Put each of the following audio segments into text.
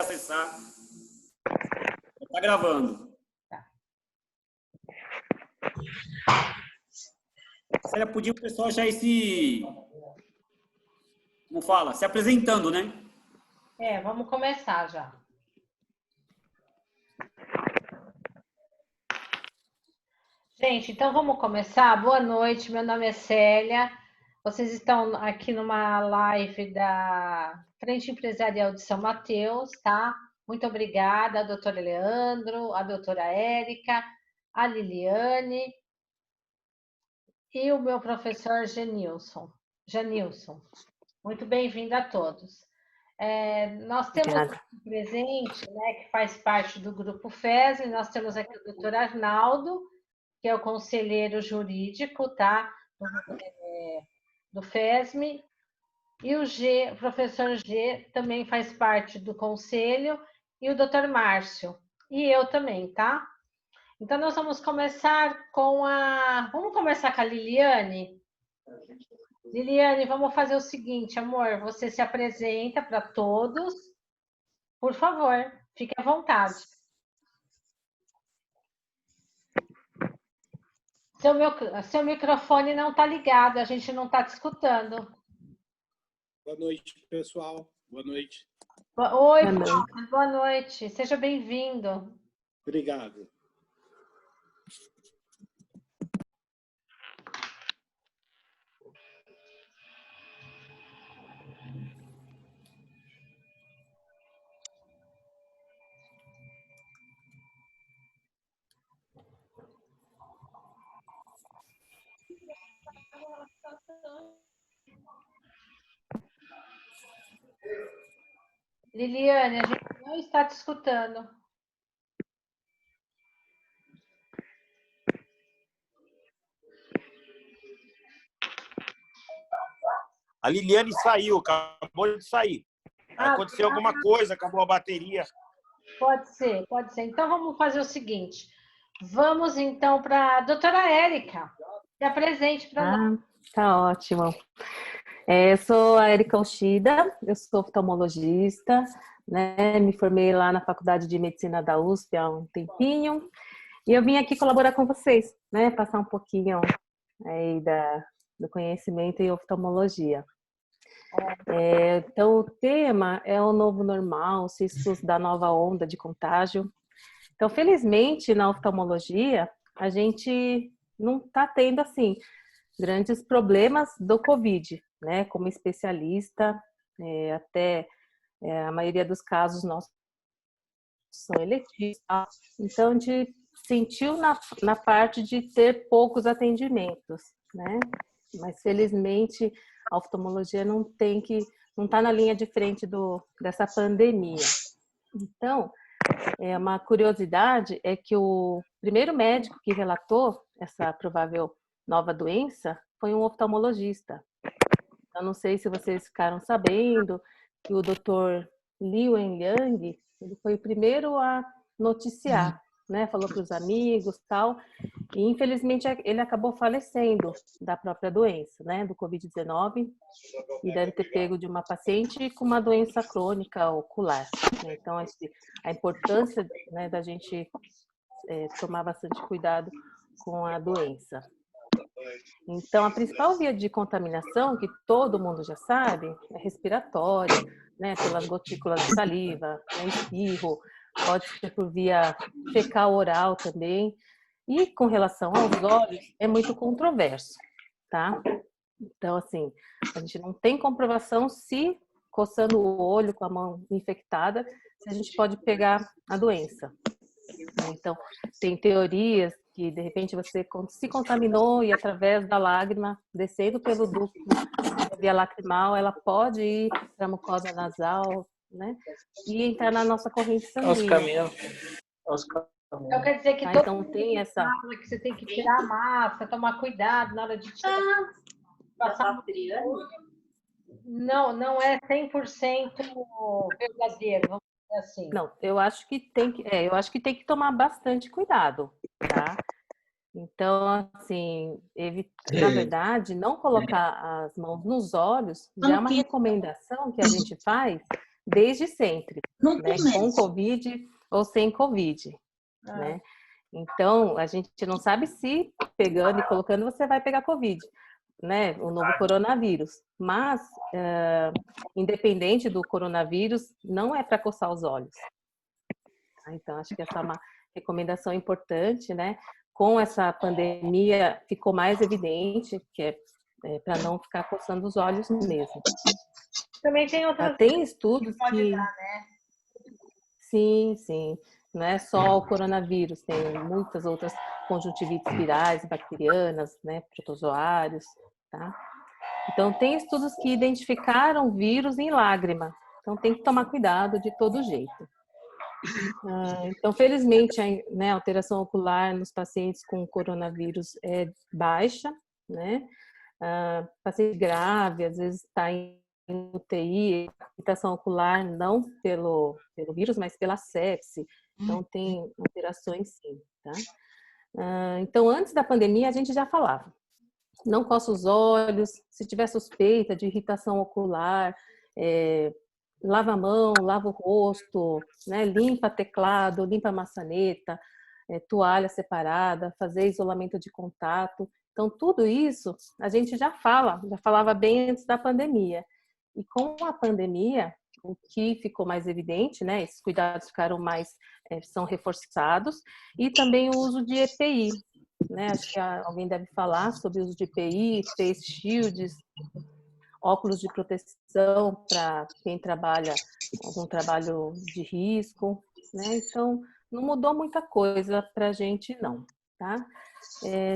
acessar. Está gravando. Você podia o pessoal já ir se... Como fala? Se apresentando, né? Vamos começar já. Gente, então vamos começar. Boa noite, meu nome é Célia. Vocês estão aqui numa live da Frente Empresarial de São Mateus, tá? Muito obrigada, doutor Leandro, a doutora Érica, a Liliane e o meu professor Janilson. Muito bem-vindo a todos. Nós temos aqui presente, né, que faz parte do Grupo FESM, nós temos aqui o doutor Arnaldo, que é o conselheiro jurídico, tá? Do FESM, e o professor G também faz parte do conselho, e o doutor Márcio, e eu também, tá? Então, nós vamos começar com Vamos começar com a Liliane? Liliane, vamos fazer o seguinte, amor, você se apresenta para todos, por favor, fique à vontade. Seu microfone não está ligado, a gente não está te escutando. Boa noite, pessoal. Boa noite. Oi, boa noite. Seja bem-vindo. Obrigado. Liliane, a gente não está te escutando. A Liliane saiu, acabou de sair. Aconteceu alguma coisa, acabou a bateria. Pode ser, pode ser. Então, vamos fazer o seguinte. Vamos, então, para a doutora Érica. Se apresente para nós. Tá ótimo. Eu sou a Érica Uchida, eu sou oftalmologista, né? Me formei lá na Faculdade de Medicina da USP há um tempinho. E eu vim aqui colaborar com vocês, né? Passar um pouquinho aí do conhecimento em oftalmologia. Então, o tema é o novo normal, os riscos da nova onda de contágio. Então, felizmente, na oftalmologia, a gente não está tendo, assim, grandes problemas do Covid, né? Como especialista, a maioria dos casos nossos são eletivos. Então, a gente sentiu na parte de ter poucos atendimentos, né? Mas, felizmente, a oftalmologia não está na linha de frente dessa pandemia. Então, uma curiosidade é que o primeiro médico que relatou essa provável nova doença foi um oftalmologista. Eu não sei se vocês ficaram sabendo que o Dr. Li Wenliang, ele foi o primeiro a noticiar, né? Falou para os amigos e tal. E, infelizmente, ele acabou falecendo da própria doença, né? Do Covid-19. E deve ter pego de uma paciente com uma doença crônica ocular. Né? Então, a importância, né, da gente tomar bastante cuidado com a doença. Então, a principal via de contaminação, que todo mundo já sabe, é respiratória, né, pelas gotículas de saliva, né, espirro, pode ser por via fecal oral também. E com relação aos olhos, é muito controverso, tá? Então, assim, a gente não tem comprovação se, coçando o olho com a mão infectada, se a gente pode pegar a doença. Então, tem teorias que, de repente, você se contaminou e, através da lágrima, descendo pelo ducto via lacrimal, ela pode ir para a mucosa nasal, né? E entrar na nossa corrente sanguínea. Então, quer dizer que então tem essa... que você tem que tirar a máscara, tomar cuidado na hora de tirar. Passar... Não é 100% verdadeiro, vamos dizer assim. Não, eu acho que tem que tomar bastante cuidado, tá? Então, assim, na verdade, não colocar as mãos nos olhos já é uma recomendação que a gente faz desde sempre, Não né? tem mesmo. Com Covid ou sem Covid, né? Então, a gente não sabe se pegando e colocando você vai pegar Covid, né? O novo coronavírus. Mas, independente do coronavírus, não é para coçar os olhos. Então, acho que essa é uma recomendação importante, né? Com essa pandemia, ficou mais evidente que é para não ficar coçando os olhos mesmo. Também tem outras Tem estudos pode que... dar, né? Sim, sim. Não é só o coronavírus, tem muitas outras conjuntivites virais, bacterianas, né, protozoários, tá? Então, tem estudos que identificaram vírus em lágrima. Então, tem que tomar cuidado de todo jeito. Então, felizmente, a alteração ocular nos pacientes com coronavírus é baixa, né? Paciente grave, às vezes está em UTI, irritação ocular não pelo vírus, mas pela sepse. Então, tem alterações sim, tá? Então, antes da pandemia, a gente já falava. Não coça os olhos, se tiver suspeita de irritação ocular, lava a mão, lava o rosto, né? Limpa teclado, limpa maçaneta, toalha separada, fazer isolamento de contato. Então, tudo isso a gente já falava bem antes da pandemia. E com a pandemia, o que ficou mais evidente, né? Esses cuidados ficaram mais, são reforçados, e também o uso de EPI, né? Acho que alguém deve falar sobre o uso de EPI, face shields, óculos de proteção para quem trabalha algum trabalho de risco, né? Então, não mudou muita coisa para a gente, não, tá?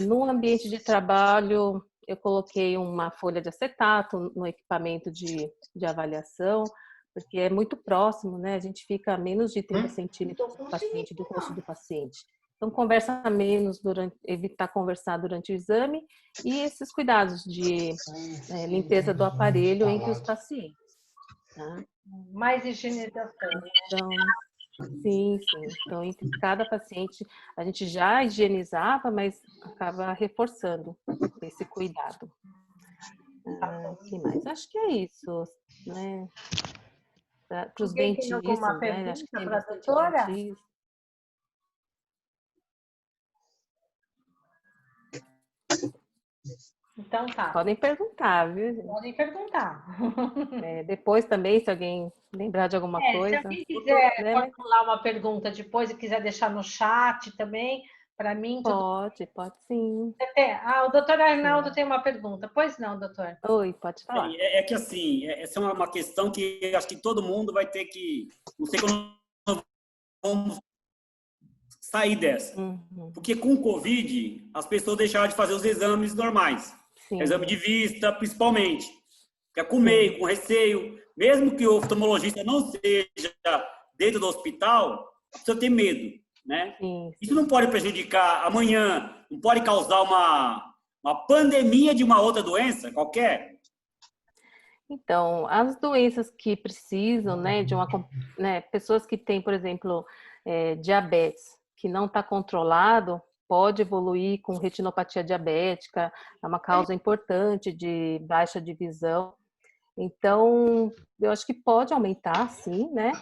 No ambiente de trabalho, eu coloquei uma folha de acetato no equipamento de avaliação, porque é muito próximo, né? A gente fica a menos de 30 centímetros do paciente, do rosto do paciente. Então, conversa menos, evitar conversar durante o exame, e esses cuidados de limpeza do aparelho entre os pacientes. Tá? Mais higienização. Então, sim. Então, entre cada paciente, a gente já higienizava, mas acaba reforçando esse cuidado. Que mais? Acho que é isso, né? Para os Alguém tem alguma dentistas, né? Acho que tem pergunta para a bastante doutora? dentista. Então tá. Podem perguntar, viu, gente? Podem perguntar. Depois também, se alguém lembrar de alguma Se coisa. alguém quiser né? formular uma pergunta depois e quiser deixar no chat também, para mim, tudo. Pode sim. O doutor Arnaldo tem uma pergunta. Pois não, doutor? Oi, pode falar. Que assim, essa é uma questão que acho que todo mundo vai ter que... Não sei quando vamos sair dessa. Porque com o Covid, as pessoas deixaram de fazer os exames normais. Sim. Exame de vista, principalmente. Fica com medo, com receio. Mesmo que o oftalmologista não seja dentro do hospital, precisa ter medo, né? Sim. Isso não pode prejudicar amanhã, não pode causar uma pandemia de uma outra doença qualquer? Então, as doenças que precisam, né, pessoas que têm, por exemplo, diabetes, que não está controlado, pode evoluir com retinopatia diabética, é uma causa importante de baixa de visão. Então, eu acho que pode aumentar, sim, né?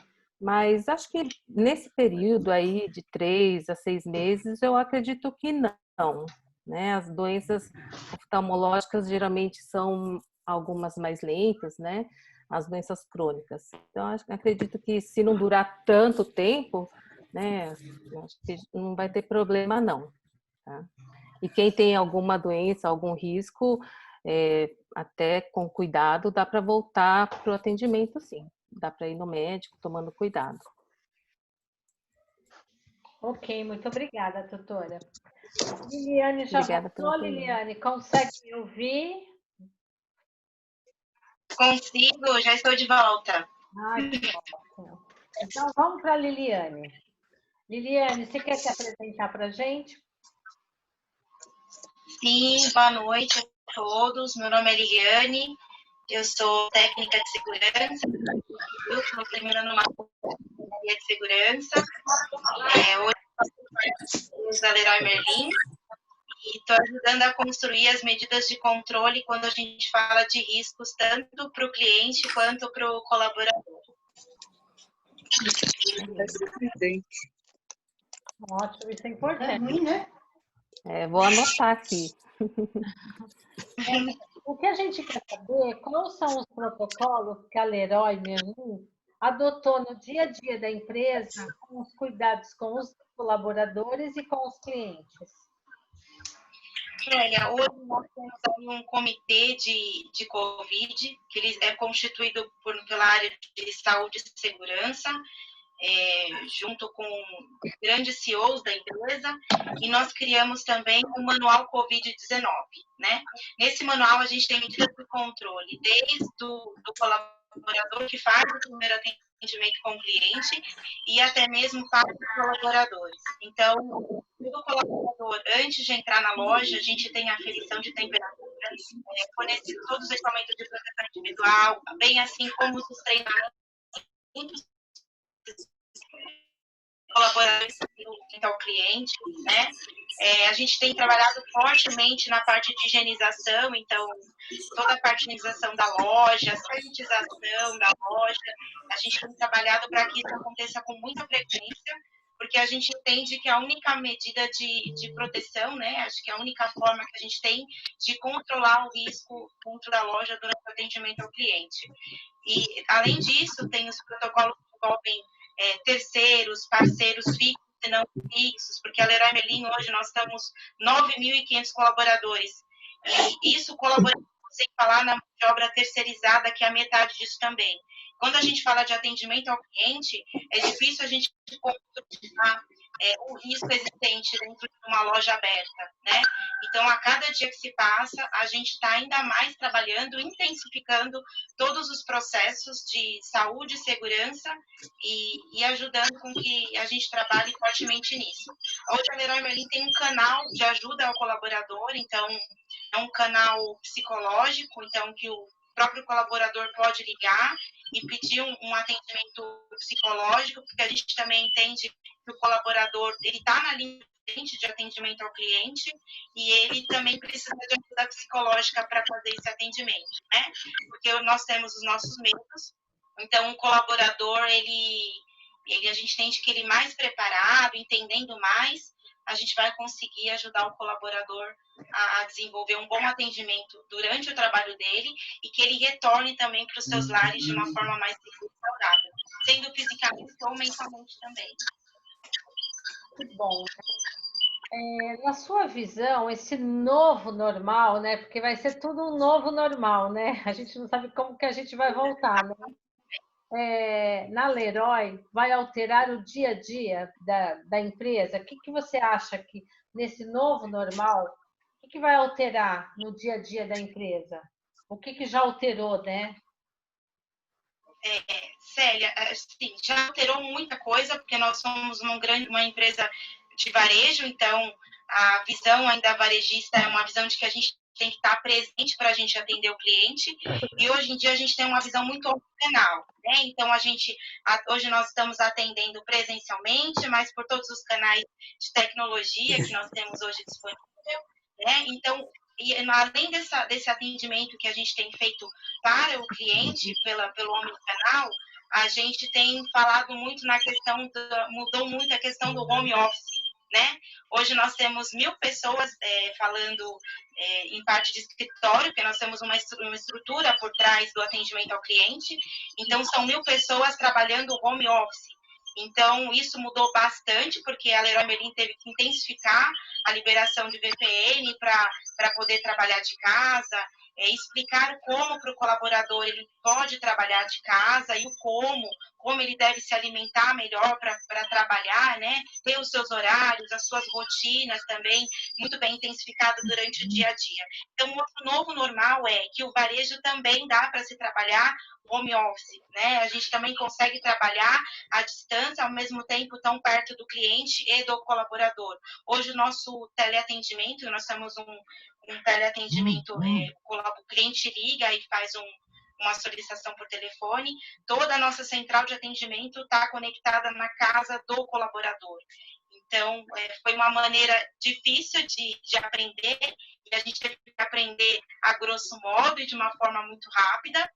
Mas acho que nesse período aí de 3 a 6 meses, eu acredito que não, né? As doenças oftalmológicas geralmente são algumas mais lentas, né? As doenças crônicas. Então, acredito que se não durar tanto tempo, né? Acho que não vai ter problema, não. Tá? E quem tem alguma doença, algum risco, até com cuidado, dá para voltar para o atendimento, sim. Dá para ir no médico tomando cuidado. Ok, muito obrigada, doutora. Liliane já voltou. Liliane, consegue me ouvir? Consigo, já estou de volta. Que ótimo. Então, vamos para a Liliane. Liliane, você quer se apresentar para a gente? Sim, boa noite a todos. Meu nome é Liliane, eu sou técnica de segurança, estou terminando uma área de segurança. Hoje eu da Leroy Merlin e estou ajudando a construir as medidas de controle quando a gente fala de riscos tanto para o cliente quanto para o colaborador. Ótimo, isso é importante. É ruim, né? Vou anotar aqui. O que a gente quer saber, quais são os protocolos que a Leroy Merlin adotou no dia a dia da empresa, com os cuidados com os colaboradores e com os clientes? Célia, hoje nós temos aí um comitê de Covid, que ele é constituído pela área de saúde e segurança, junto com grandes CEOs da empresa, e nós criamos também o manual Covid-19, né? Nesse manual a gente tem medidas de controle, desde do colaborador que faz o primeiro atendimento com o cliente e até mesmo para os colaboradores. Então, todo colaborador, antes de entrar na loja, a gente tem a aferição de temperatura, fornece todos os equipamentos de proteção individual, bem assim como os treinamentos colaboradores ao cliente, né? A gente tem trabalhado fortemente na parte de higienização, então, toda a parte de higienização da loja, sanitização da loja, a gente tem trabalhado para que isso aconteça com muita frequência, porque a gente entende que a única medida de proteção, né, acho que é a única forma que a gente tem de controlar o risco dentro da loja durante o atendimento ao cliente. E, além disso, tem os protocolos que envolvem terceiros, parceiros fixos e não fixos, porque a Leroy Merlin, hoje, nós estamos 9.500 colaboradores. E isso colabora, sem falar na mão de obra terceirizada, que é a metade disso também. Quando a gente fala de atendimento ao cliente, é difícil a gente controlar o risco existente dentro de uma loja aberta, né? Então, a cada dia que se passa, a gente está ainda mais trabalhando, intensificando todos os processos de saúde e segurança e ajudando com que a gente trabalhe fortemente nisso. Hoje, a Leroy Merlin tem um canal de ajuda ao colaborador, então, é um canal psicológico, então, que o próprio colaborador pode ligar e pedir um atendimento psicológico, porque a gente também entende que o colaborador ele está na linha de atendimento ao cliente e ele também precisa de ajuda psicológica para fazer esse atendimento, né? Porque nós temos os nossos medos, então o colaborador, a gente entende que ele mais preparado, entendendo mais, a gente vai conseguir ajudar o colaborador a desenvolver um bom atendimento durante o trabalho dele e que ele retorne também para os seus lares de uma forma mais segura e saudável, sendo fisicamente ou mentalmente também. Muito bom. Na sua visão, esse novo normal, né? Porque vai ser tudo um novo normal, né? A gente não sabe como que a gente vai voltar, né? Na Leroy, vai alterar o dia a dia da empresa? O que você acha que nesse novo normal, o que vai alterar no dia a dia da empresa? O que já alterou, né? Célia, assim, já alterou muita coisa, porque nós somos uma empresa de varejo, então a visão ainda varejista é uma visão de que a gente tem que estar presente para a gente atender o cliente, e hoje em dia a gente tem uma visão muito omnicanal, né? Então, hoje nós estamos atendendo presencialmente, mas por todos os canais de tecnologia que nós temos hoje disponível, né? Então, e além desse atendimento que a gente tem feito para o cliente, pelo omnicanal, a gente tem falado muito mudou muito a questão do home office, né? Hoje nós temos 1.000 pessoas falando em parte de escritório, porque nós temos uma estrutura por trás do atendimento ao cliente, então são 1.000 pessoas trabalhando home office. Então, isso mudou bastante, porque a Leroy Merlin teve que intensificar a liberação de VPN para poder trabalhar de casa, explicar como para o colaborador ele pode trabalhar de casa e como ele deve se alimentar melhor para trabalhar, né? Ter os seus horários, as suas rotinas também, muito bem intensificado durante o dia a dia. Então, o novo normal é que o varejo também dá para se trabalhar home office, né? A gente também consegue trabalhar à distância, ao mesmo tempo tão perto do cliente e do colaborador. Hoje o nosso teleatendimento, nós temos um teleatendimento, o cliente liga e faz uma solicitação por telefone, toda a nossa central de atendimento está conectada na casa do colaborador. Então, foi uma maneira difícil de aprender, e a gente teve que aprender a grosso modo e de uma forma muito rápida,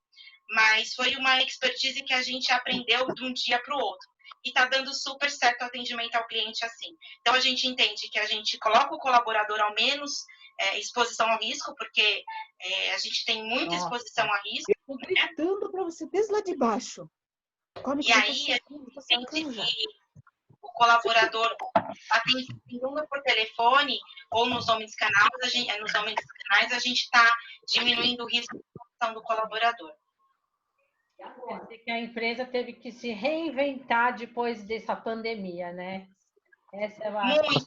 mas foi uma expertise que a gente aprendeu de um dia para o outro. E está dando super certo o atendimento ao cliente assim. Então, a gente entende que a gente coloca o colaborador ao menos exposição ao risco, porque a gente tem muita exposição a risco. Eu tô gritando para você desde lá de baixo. E aí, a gente entende que o colaborador atendendo por telefone ou nos omnicanais, a gente está diminuindo o risco de exposição do colaborador. Quer dizer que a empresa teve que se reinventar depois dessa pandemia, né? Essa é a... Muito.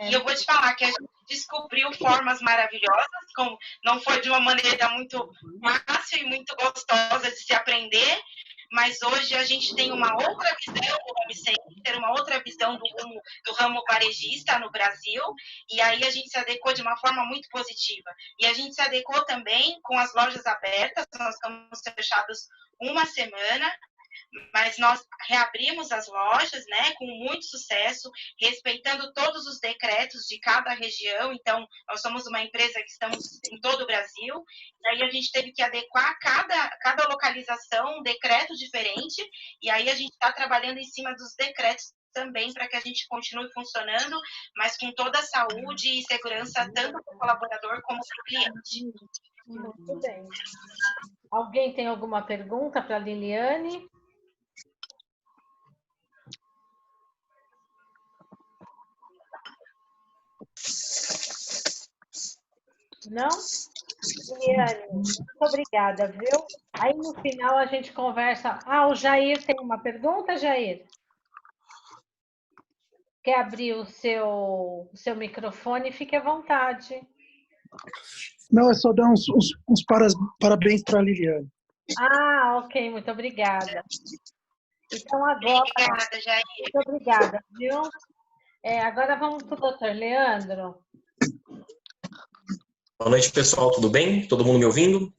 E eu vou te falar que a gente descobriu formas maravilhosas, como não foi de uma maneira muito fácil e muito gostosa de se aprender, mas hoje a gente tem uma outra visão do home center, uma outra visão do ramo varejista no Brasil, e aí a gente se adequou de uma forma muito positiva. E a gente se adequou também com as lojas abertas, nós estamos fechados uma semana, mas nós reabrimos as lojas, né, com muito sucesso, respeitando todos os decretos de cada região. Então, nós somos uma empresa que estamos em todo o Brasil, e aí a gente teve que adequar cada localização, um decreto diferente, e aí a gente está trabalhando em cima dos decretos também para que a gente continue funcionando, mas com toda a saúde e segurança, tanto para o colaborador como para o cliente. Muito bem. Alguém tem alguma pergunta para a Liliane? Não? Liliane, muito obrigada, viu? Aí no final a gente conversa. Ah, o Jair tem uma pergunta, Jair? Quer abrir o seu microfone? Fique à vontade. Não, é só dar uns parabéns para a Liliane. Ah, ok, muito obrigada. Então agora... Obrigada, Jair. Muito obrigada, viu? Agora vamos para o doutor Leandro. Boa noite, pessoal. Tudo bem? Todo mundo me ouvindo?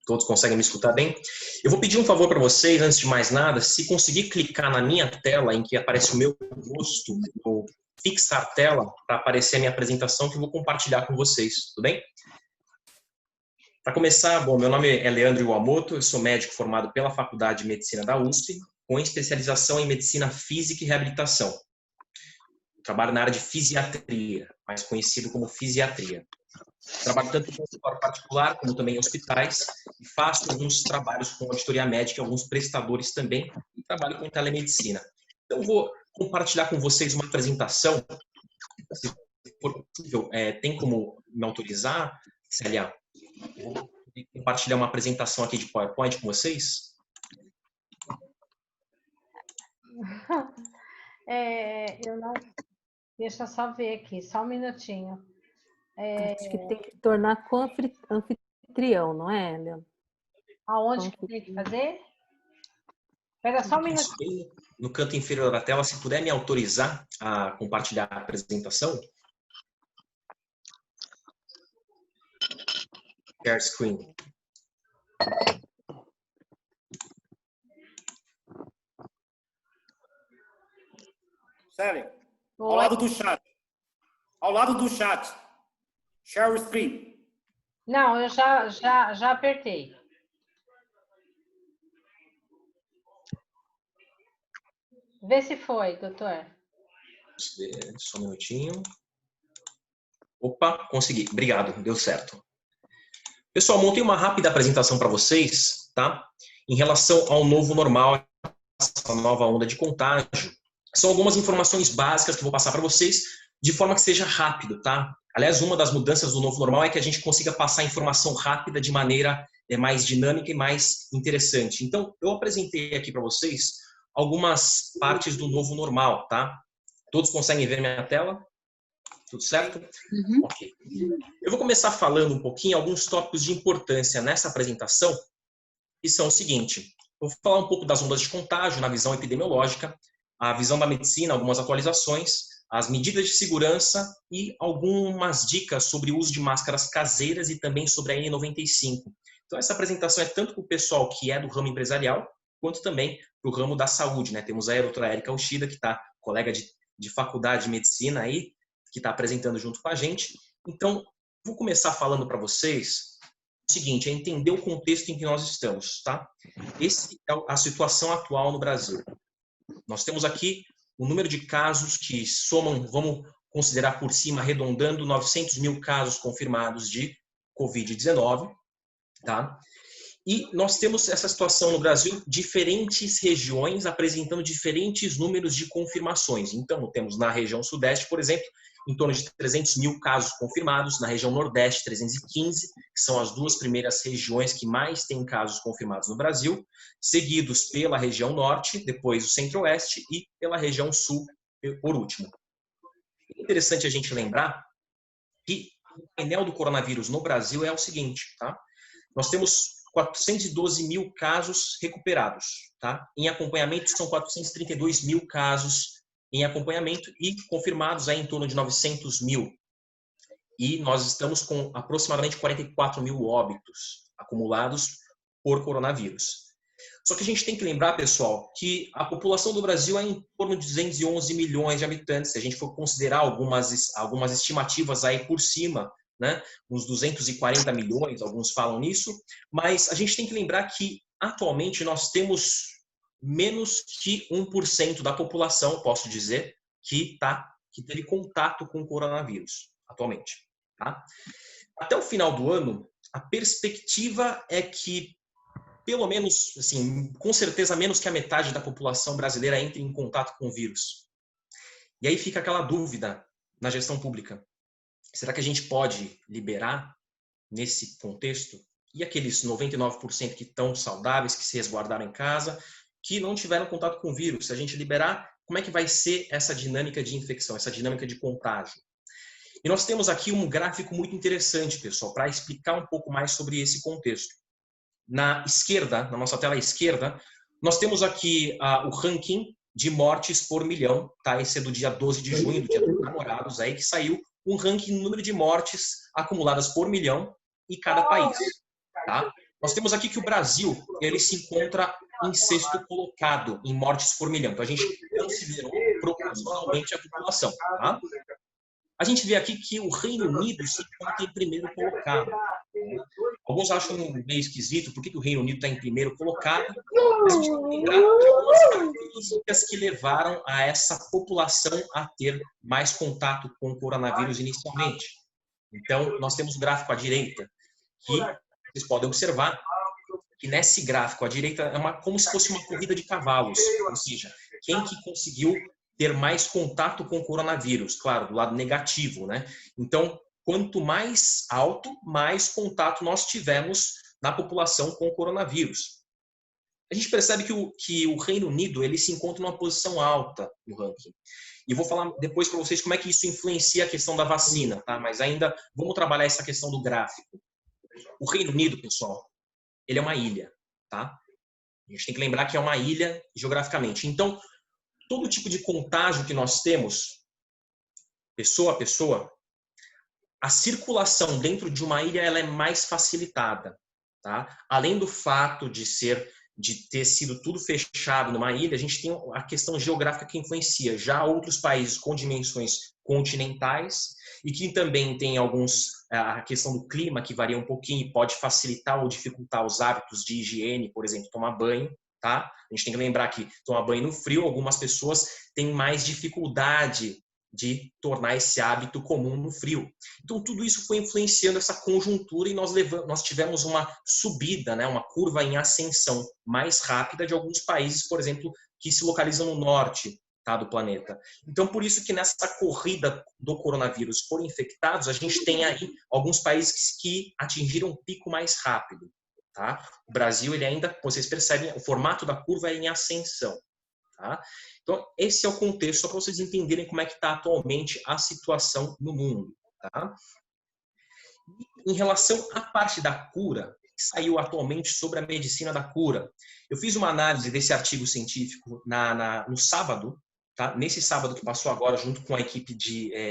Todos conseguem me escutar bem? Eu vou pedir um favor para vocês, antes de mais nada, se conseguir clicar na minha tela, em que aparece o meu rosto, ou fixar tela, para aparecer a minha apresentação, que eu vou compartilhar com vocês, tudo bem? Para começar, bom, meu nome é Leandro Iwamoto, eu sou médico formado pela Faculdade de Medicina da USP, com especialização em Medicina Física e Reabilitação. Eu trabalho na área de fisiatria, mais conhecido como fisiatria. Trabalho tanto em hospital particular, como também em hospitais, e faço alguns trabalhos com auditoria médica, alguns prestadores também, e trabalho com telemedicina. Então, eu vou compartilhar com vocês uma apresentação, se for possível, tem como me autorizar, Célia? Eu vou compartilhar uma apresentação aqui de PowerPoint com vocês. Eu não... Deixa eu só ver aqui, só um minutinho. Acho que tem que tornar com anfitrião, não é, Leandro? Aonde que tem que fazer? Espera só um minutinho. No canto inferior da tela, se puder me autorizar a compartilhar a apresentação. Share screen. Célia, ao lado do chat. Ao lado do chat. Share screen. Não, eu já apertei. Vê se foi, doutor. Só um minutinho. Opa, consegui. Obrigado, deu certo. Pessoal, montei uma rápida apresentação para vocês, tá? Em relação ao novo normal, essa nova onda de contágio. São algumas informações básicas que eu vou passar para vocês, de forma que seja rápido, tá? Aliás, uma das mudanças do novo normal é que a gente consiga passar informação rápida de maneira mais dinâmica e mais interessante. Então, eu apresentei aqui para vocês algumas partes do novo normal, tá? Todos conseguem ver minha tela? Tudo certo? Uhum. Ok. Eu vou começar falando um pouquinho alguns tópicos de importância nessa apresentação, que são o seguinte: eu vou falar um pouco das ondas de contágio na visão epidemiológica, a visão da medicina, algumas atualizações, as medidas de segurança e algumas dicas sobre o uso de máscaras caseiras e também sobre a N95. Então, essa apresentação é tanto para o pessoal que é do ramo empresarial, quanto também para o ramo da saúde, né? Temos aí a doutora Érica Uchida, que está colega de faculdade de medicina aí, que está apresentando junto com a gente. Então, vou começar falando para vocês o seguinte, é entender o contexto em que nós estamos, tá? Essa é a situação atual no Brasil. Nós temos aqui o número de casos que somam, vamos considerar por cima, arredondando, 900 mil casos confirmados de Covid-19, tá? E nós temos essa situação no Brasil, diferentes regiões apresentando diferentes números de confirmações. Então, temos na região Sudeste, por exemplo, em torno de 300 mil casos confirmados, na região Nordeste, 315, que são as duas primeiras regiões que mais têm casos confirmados no Brasil, seguidos pela região Norte, depois o Centro-Oeste e pela região Sul, por último. É interessante a gente lembrar que o painel do coronavírus no Brasil é o seguinte, tá? Nós temos 412 mil casos recuperados, tá? Em acompanhamento são 432 mil casos em acompanhamento e confirmados aí em torno de 900 mil. E nós estamos com aproximadamente 44 mil óbitos acumulados por coronavírus. Só que a gente tem que lembrar, pessoal, que a população do Brasil é em torno de 211 milhões de habitantes. Se a gente for considerar algumas estimativas aí por cima, né, uns 240 milhões, alguns falam nisso, mas a gente tem que lembrar que atualmente nós temos menos que 1% da população, posso dizer, que teve contato com o coronavírus atualmente. Tá? Até o final do ano, a perspectiva é que pelo menos, assim, com certeza menos que a metade da população brasileira entre em contato com o vírus. E aí fica aquela dúvida na gestão pública. Será que a gente pode liberar nesse contexto? E aqueles 99% que estão saudáveis, que se resguardaram em casa, que não tiveram contato com o vírus? Se a gente liberar, como é que vai ser essa dinâmica de infecção, essa dinâmica de contágio? E nós temos aqui um gráfico muito interessante, pessoal, para explicar um pouco mais sobre esse contexto. Na esquerda, na nossa tela esquerda, nós temos aqui o ranking de mortes por milhão, tá? Esse é do dia 12 de junho, do Dia dos Namorados, aí que saiu um ranking no número de mortes acumuladas por milhão em cada país, tá? Nós temos aqui que o Brasil, ele se encontra em sexto colocado em mortes por milhão. Então a gente considerou proporcionalmente a população, tá? A gente vê aqui que o Reino Unido se encontra em primeiro colocado. Alguns acham meio esquisito por que o Reino Unido está em primeiro colocado, mas a gente tem que lembrar de algumas características que levaram a essa população a ter mais contato com o coronavírus inicialmente. Então, nós temos o gráfico à direita, que vocês podem observar que nesse gráfico à direita é como se fosse uma corrida de cavalos, ou seja, quem que conseguiu ter mais contato com o coronavírus, claro, do lado negativo, né? Então, quanto mais alto, mais contato nós tivemos na população com o coronavírus. A gente percebe que o Reino Unido ele se encontra numa posição alta no ranking. E vou falar depois para vocês como é que isso influencia a questão da vacina, tá? Mas ainda vamos trabalhar essa questão do gráfico. O Reino Unido, pessoal, ele é uma ilha, tá? A gente tem que lembrar que é uma ilha geograficamente. Então, todo tipo de contágio que nós temos, pessoa a pessoa, a circulação dentro de uma ilha ela é mais facilitada, tá? Além do fato de ter sido tudo fechado numa ilha, a gente tem a questão geográfica que influencia. Já outros países com dimensões continentais e que também tem a questão do clima que varia um pouquinho e pode facilitar ou dificultar os hábitos de higiene, por exemplo, tomar banho. Tá? A gente tem que lembrar que tomar banho no frio, algumas pessoas têm mais dificuldade de tornar esse hábito comum no frio. Então, tudo isso foi influenciando essa conjuntura e nós tivemos uma subida, né, uma curva em ascensão mais rápida de alguns países, por exemplo, que se localizam no norte, tá, do planeta. Então, por isso que nessa corrida do coronavírus por infectados, a gente tem aí alguns países que atingiram um pico mais rápido. Tá? O Brasil, ele ainda, vocês percebem, o formato da curva é em ascensão. Tá? Então, esse é o contexto, só para vocês entenderem como é que está atualmente a situação no mundo. Tá? Em relação à parte da cura, que saiu atualmente sobre a medicina da cura, eu fiz uma análise desse artigo científico no sábado, tá? Nesse sábado que passou agora, junto com a equipe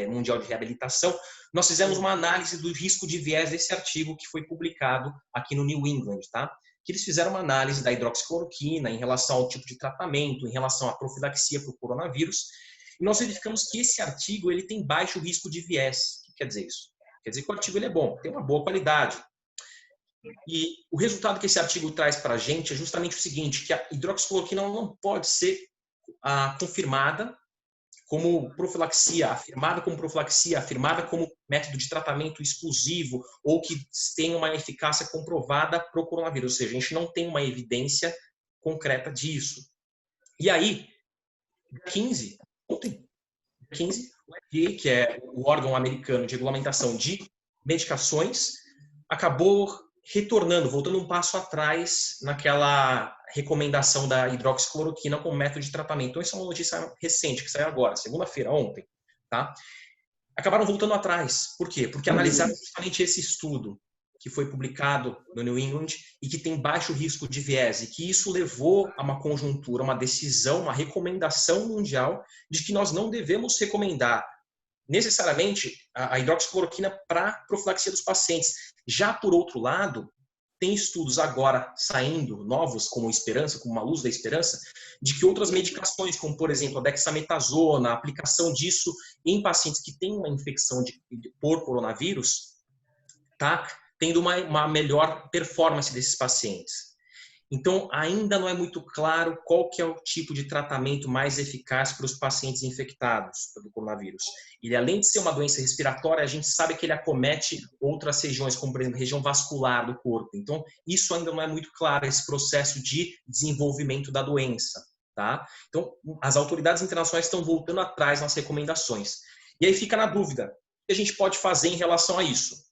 mundial de reabilitação, nós fizemos uma análise do risco de viés desse artigo que foi publicado aqui no New England, tá? Que eles fizeram uma análise da hidroxicloroquina em relação ao tipo de tratamento, em relação à profilaxia para o coronavírus, e nós verificamos que esse artigo ele tem baixo risco de viés. O que quer dizer isso? Quer dizer que o artigo ele é bom, tem uma boa qualidade. E o resultado que esse artigo traz para a gente é justamente o seguinte, que a hidroxicloroquina não pode ser confirmada como profilaxia, afirmada como método de tratamento exclusivo ou que tem uma eficácia comprovada para o coronavírus. Ou seja, a gente não tem uma evidência concreta disso. E aí, ontem, o FDA, que é o órgão americano de regulamentação de medicações, acabou retornando, voltando um passo atrás naquela recomendação da hidroxicloroquina como método de tratamento. Então, isso é uma notícia recente, que saiu agora, segunda-feira, ontem. Tá? Acabaram voltando atrás. Por quê? Porque analisaram justamente esse estudo que foi publicado no New England e que tem baixo risco de viés, e que isso levou a uma conjuntura, uma decisão, uma recomendação mundial de que nós não devemos recomendar necessariamente a hidroxicloroquina para profilaxia dos pacientes. Já por outro lado, tem estudos agora saindo, novos, como Esperança, como uma luz da esperança, de que outras medicações, como por exemplo a dexametasona, a aplicação disso em pacientes que têm uma infecção por coronavírus, tá tendo uma melhor performance desses pacientes. Então, ainda não é muito claro qual que é o tipo de tratamento mais eficaz para os pacientes infectados pelo coronavírus. Ele, além de ser uma doença respiratória, a gente sabe que ele acomete outras regiões, como, por exemplo, região vascular do corpo. Então, isso ainda não é muito claro, esse processo de desenvolvimento da doença. Tá? Então, as autoridades internacionais estão voltando atrás nas recomendações. E aí fica na dúvida, o que a gente pode fazer em relação a isso?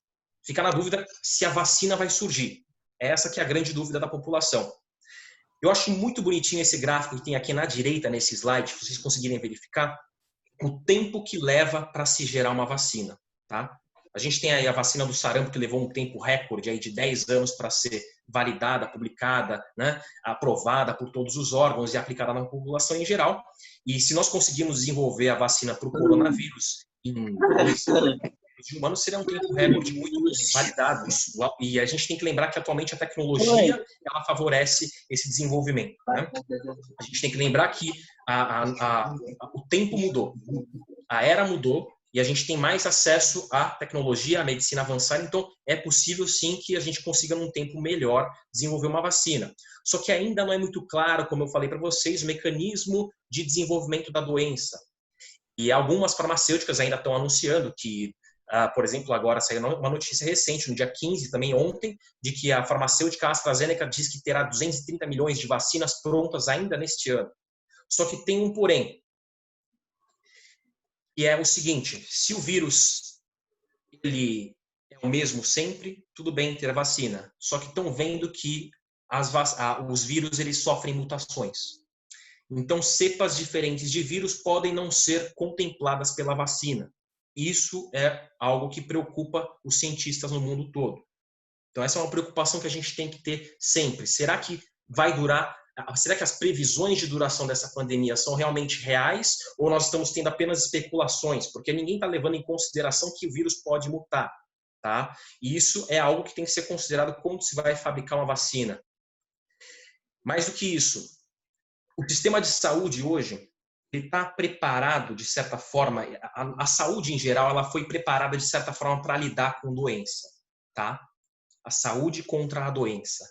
Fica na dúvida se a vacina vai surgir. Essa que é a grande dúvida da população. Eu acho muito bonitinho esse gráfico que tem aqui na direita, nesse slide, se vocês conseguirem verificar, o tempo que leva para se gerar uma vacina. Tá? A gente tem aí a vacina do sarampo, que levou um tempo recorde aí de 10 anos para ser validada, publicada, né, aprovada por todos os órgãos e aplicada na população em geral. E se nós conseguirmos desenvolver a vacina para o coronavírus em 2 anos de um ano, seria um tempo recorde muito validado. E a gente tem que lembrar que atualmente a tecnologia ela favorece esse desenvolvimento. Né? A gente tem que lembrar que o tempo mudou, a era mudou, e a gente tem mais acesso à tecnologia, à medicina avançada, então é possível sim que a gente consiga num tempo melhor desenvolver uma vacina. Só que ainda não é muito claro, como eu falei para vocês, o mecanismo de desenvolvimento da doença. E algumas farmacêuticas ainda estão anunciando que, por exemplo, agora saiu uma notícia recente, no dia 15, também ontem, de que a farmacêutica AstraZeneca diz que terá 230 milhões de vacinas prontas ainda neste ano. Só que tem um porém. E é o seguinte, se o vírus ele é o mesmo sempre, tudo bem ter a vacina. Só que estão vendo que os vírus eles sofrem mutações. Então, cepas diferentes de vírus podem não ser contempladas pela vacina. Isso é algo que preocupa os cientistas no mundo todo. Então, essa é uma preocupação que a gente tem que ter sempre. Será que vai durar? Será que as previsões de duração dessa pandemia são realmente reais ou nós estamos tendo apenas especulações? Porque ninguém está levando em consideração que o vírus pode mutar. Tá? E isso é algo que tem que ser considerado quando se vai fabricar uma vacina. Mais do que isso, o sistema de saúde hoje está preparado, de certa forma, a saúde em geral ela foi preparada, de certa forma, para lidar com doença. Tá? A saúde contra a doença.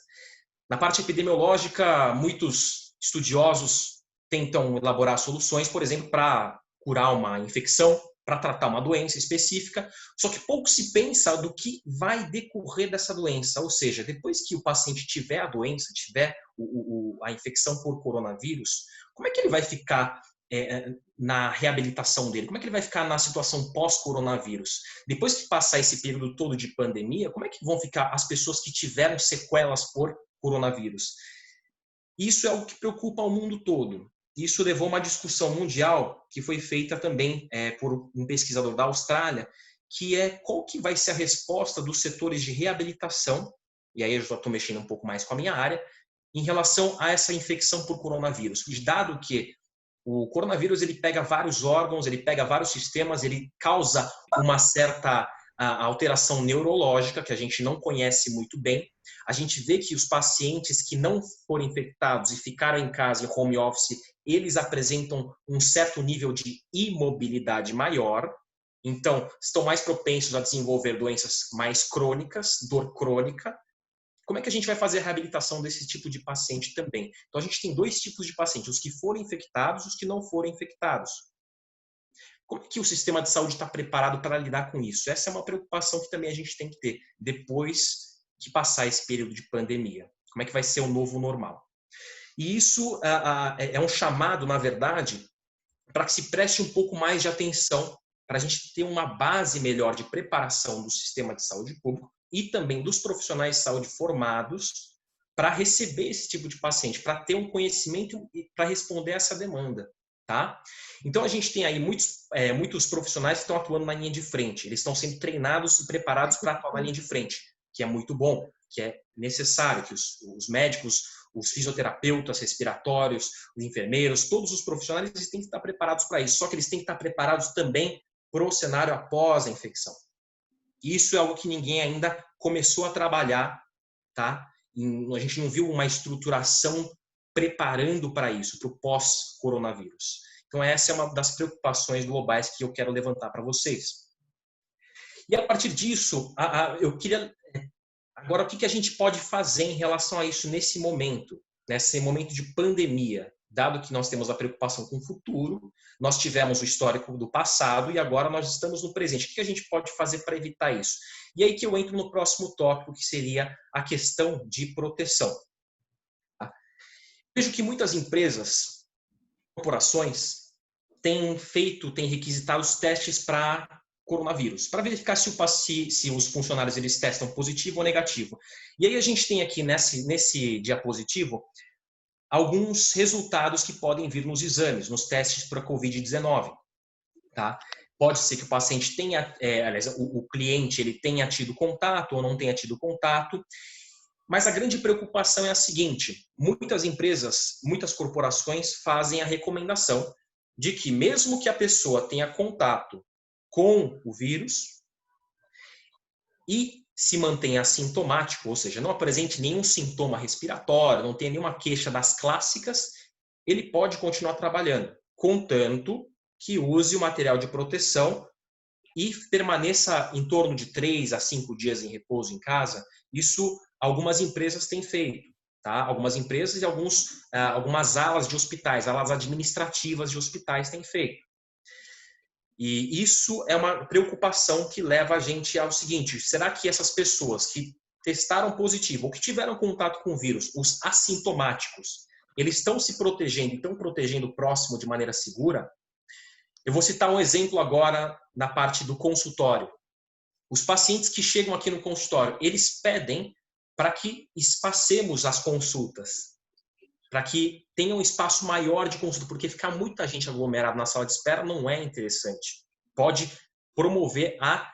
Na parte epidemiológica, muitos estudiosos tentam elaborar soluções, por exemplo, para curar uma infecção, para tratar uma doença específica, só que pouco se pensa do que vai decorrer dessa doença, ou seja, depois que o paciente tiver a doença, tiver a infecção por coronavírus, como é que ele vai ficar na reabilitação dele? Como é que ele vai ficar na situação pós-coronavírus? Depois que passar esse período todo de pandemia, como é que vão ficar as pessoas que tiveram sequelas por coronavírus? Isso é o que preocupa o mundo todo. Isso levou a uma discussão mundial que foi feita também por um pesquisador da Austrália, que é qual que vai ser a resposta dos setores de reabilitação, e aí eu já estou mexendo um pouco mais com a minha área, em relação a essa infecção por coronavírus. Dado que o coronavírus ele pega vários órgãos, ele pega vários sistemas, ele causa uma certa alteração neurológica que a gente não conhece muito bem. A gente vê que os pacientes que não foram infectados e ficaram em casa em home office, eles apresentam um certo nível de imobilidade maior, então estão mais propensos a desenvolver doenças mais crônicas, dor crônica, Como é que a gente vai fazer a reabilitação desse tipo de paciente também? Então, a gente tem 2 tipos de pacientes, os que foram infectados e os que não foram infectados. Como é que o sistema de saúde está preparado para lidar com isso? Essa é uma preocupação que também a gente tem que ter depois que passar esse período de pandemia. Como é que vai ser o novo normal? E isso é um chamado, na verdade, para que se preste um pouco mais de atenção, para a gente ter uma base melhor de preparação do sistema de saúde público e também dos profissionais de saúde formados para receber esse tipo de paciente, para ter um conhecimento e para responder essa demanda. Tá? Então, a gente tem aí muitos profissionais que estão atuando na linha de frente. Eles estão sendo treinados e preparados para atuar na linha de frente, que é muito bom, que é necessário que os médicos, os fisioterapeutas respiratórios, os enfermeiros, todos os profissionais, eles têm que estar preparados para isso. Só que eles têm que estar preparados também para o cenário após a infecção. Isso é algo que ninguém ainda começou a trabalhar, tá? A gente não viu uma estruturação preparando para isso, para o pós-coronavírus. Então, essa é uma das preocupações globais que eu quero levantar para vocês. E a partir disso, eu queria... Agora, o que a gente pode fazer em relação a isso nesse momento de pandemia? Dado que nós temos a preocupação com o futuro, nós tivemos o histórico do passado e agora nós estamos no presente. O que a gente pode fazer para evitar isso? E aí que eu entro no próximo tópico, que seria a questão de proteção. Vejo que muitas empresas, corporações, têm requisitado os testes para coronavírus, para verificar se os funcionários eles testam positivo ou negativo. E aí a gente tem aqui nesse diapositivo alguns resultados que podem vir nos exames, nos testes para Covid-19. Tá? Pode ser que o paciente tenha, aliás, o cliente ele tenha tido contato ou não tenha tido contato. Mas a grande preocupação é a seguinte: muitas empresas, muitas corporações fazem a recomendação de que mesmo que a pessoa tenha contato com o vírus e se mantenha assintomático, ou seja, não apresente nenhum sintoma respiratório, não tenha nenhuma queixa das clássicas, ele pode continuar trabalhando, contanto que use o material de proteção e permaneça em torno de 3 a 5 dias em repouso em casa. Isso algumas empresas têm feito, tá? Algumas empresas e algumas alas de hospitais, alas administrativas de hospitais têm feito. E isso é uma preocupação que leva a gente ao seguinte: será que essas pessoas que testaram positivo ou que tiveram contato com o vírus, os assintomáticos, eles estão se protegendo, estão protegendo o próximo de maneira segura? Eu vou citar um exemplo agora na parte do consultório. Os pacientes que chegam aqui no consultório, eles pedem para que espacemos as consultas, para que tenha um espaço maior de consulta, porque ficar muita gente aglomerada na sala de espera não é interessante. Pode promover a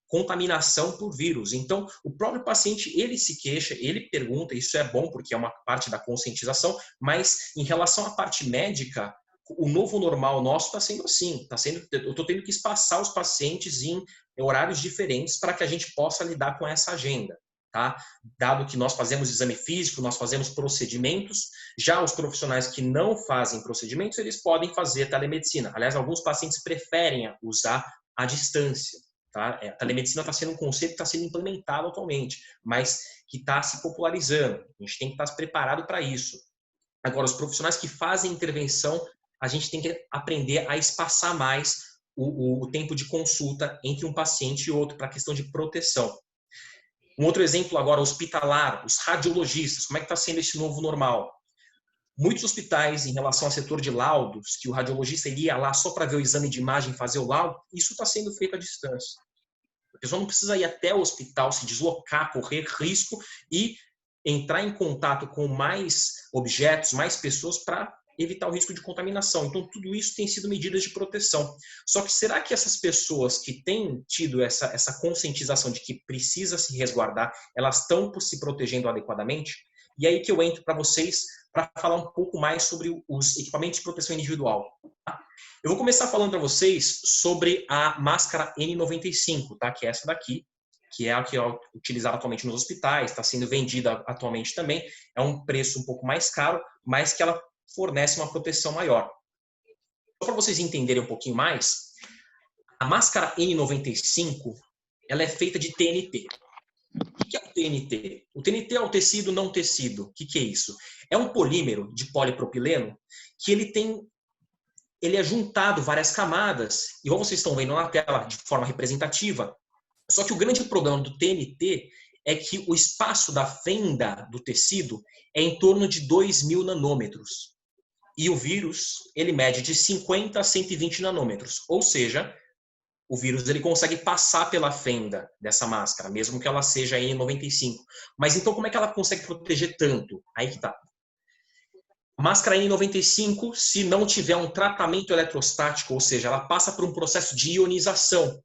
contaminação por vírus. Então, o próprio paciente, ele se queixa, ele pergunta, isso é bom porque é uma parte da conscientização, mas em relação à parte médica, o novo normal nosso está sendo assim, eu estou tendo que espaçar os pacientes em horários diferentes para que a gente possa lidar com essa agenda. Tá? Dado que nós fazemos exame físico, nós fazemos procedimentos, já os profissionais que não fazem procedimentos, eles podem fazer telemedicina. Aliás, alguns pacientes preferem usar à distância. Tá? A telemedicina está sendo um conceito que está sendo implementado atualmente, mas que está se popularizando. A gente tem que estar preparado para isso. Agora, os profissionais que fazem intervenção, a gente tem que aprender a espaçar mais o tempo de consulta entre um paciente e outro, para a questão de proteção. Um outro exemplo agora, hospitalar, os radiologistas, como é que está sendo esse novo normal? Muitos hospitais, em relação ao setor de laudos, que o radiologista ia lá só para ver o exame de imagem e fazer o laudo, isso está sendo feito à distância. A pessoa não precisa ir até o hospital, se deslocar, correr risco e entrar em contato com mais objetos, mais pessoas para evitar o risco de contaminação. Então, tudo isso tem sido medidas de proteção. Só que será que essas pessoas que têm tido essa conscientização de que precisa se resguardar, elas estão se protegendo adequadamente? E aí que eu entro para vocês para falar um pouco mais sobre os equipamentos de proteção individual. Tá? Eu vou começar falando para vocês sobre a máscara N95, tá? Que é essa daqui, que é a que é utilizada atualmente nos hospitais, está sendo vendida atualmente também. É um preço um pouco mais caro, mas que ela fornece uma proteção maior. Só para vocês entenderem um pouquinho mais, a máscara N95 ela é feita de TNT. O que é o TNT? O TNT é o tecido não tecido. O que é isso? É um polímero de polipropileno que ele é juntado várias camadas, igual vocês estão vendo na tela de forma representativa. Só que o grande problema do TNT é que o espaço da fenda do tecido é em torno de 2.000 nanômetros. E o vírus, ele mede de 50 a 120 nanômetros. Ou seja, o vírus ele consegue passar pela fenda dessa máscara, mesmo que ela seja N95. Mas então como é que ela consegue proteger tanto? Aí que tá. A máscara N95, se não tiver um tratamento eletrostático, ou seja, ela passa por um processo de ionização.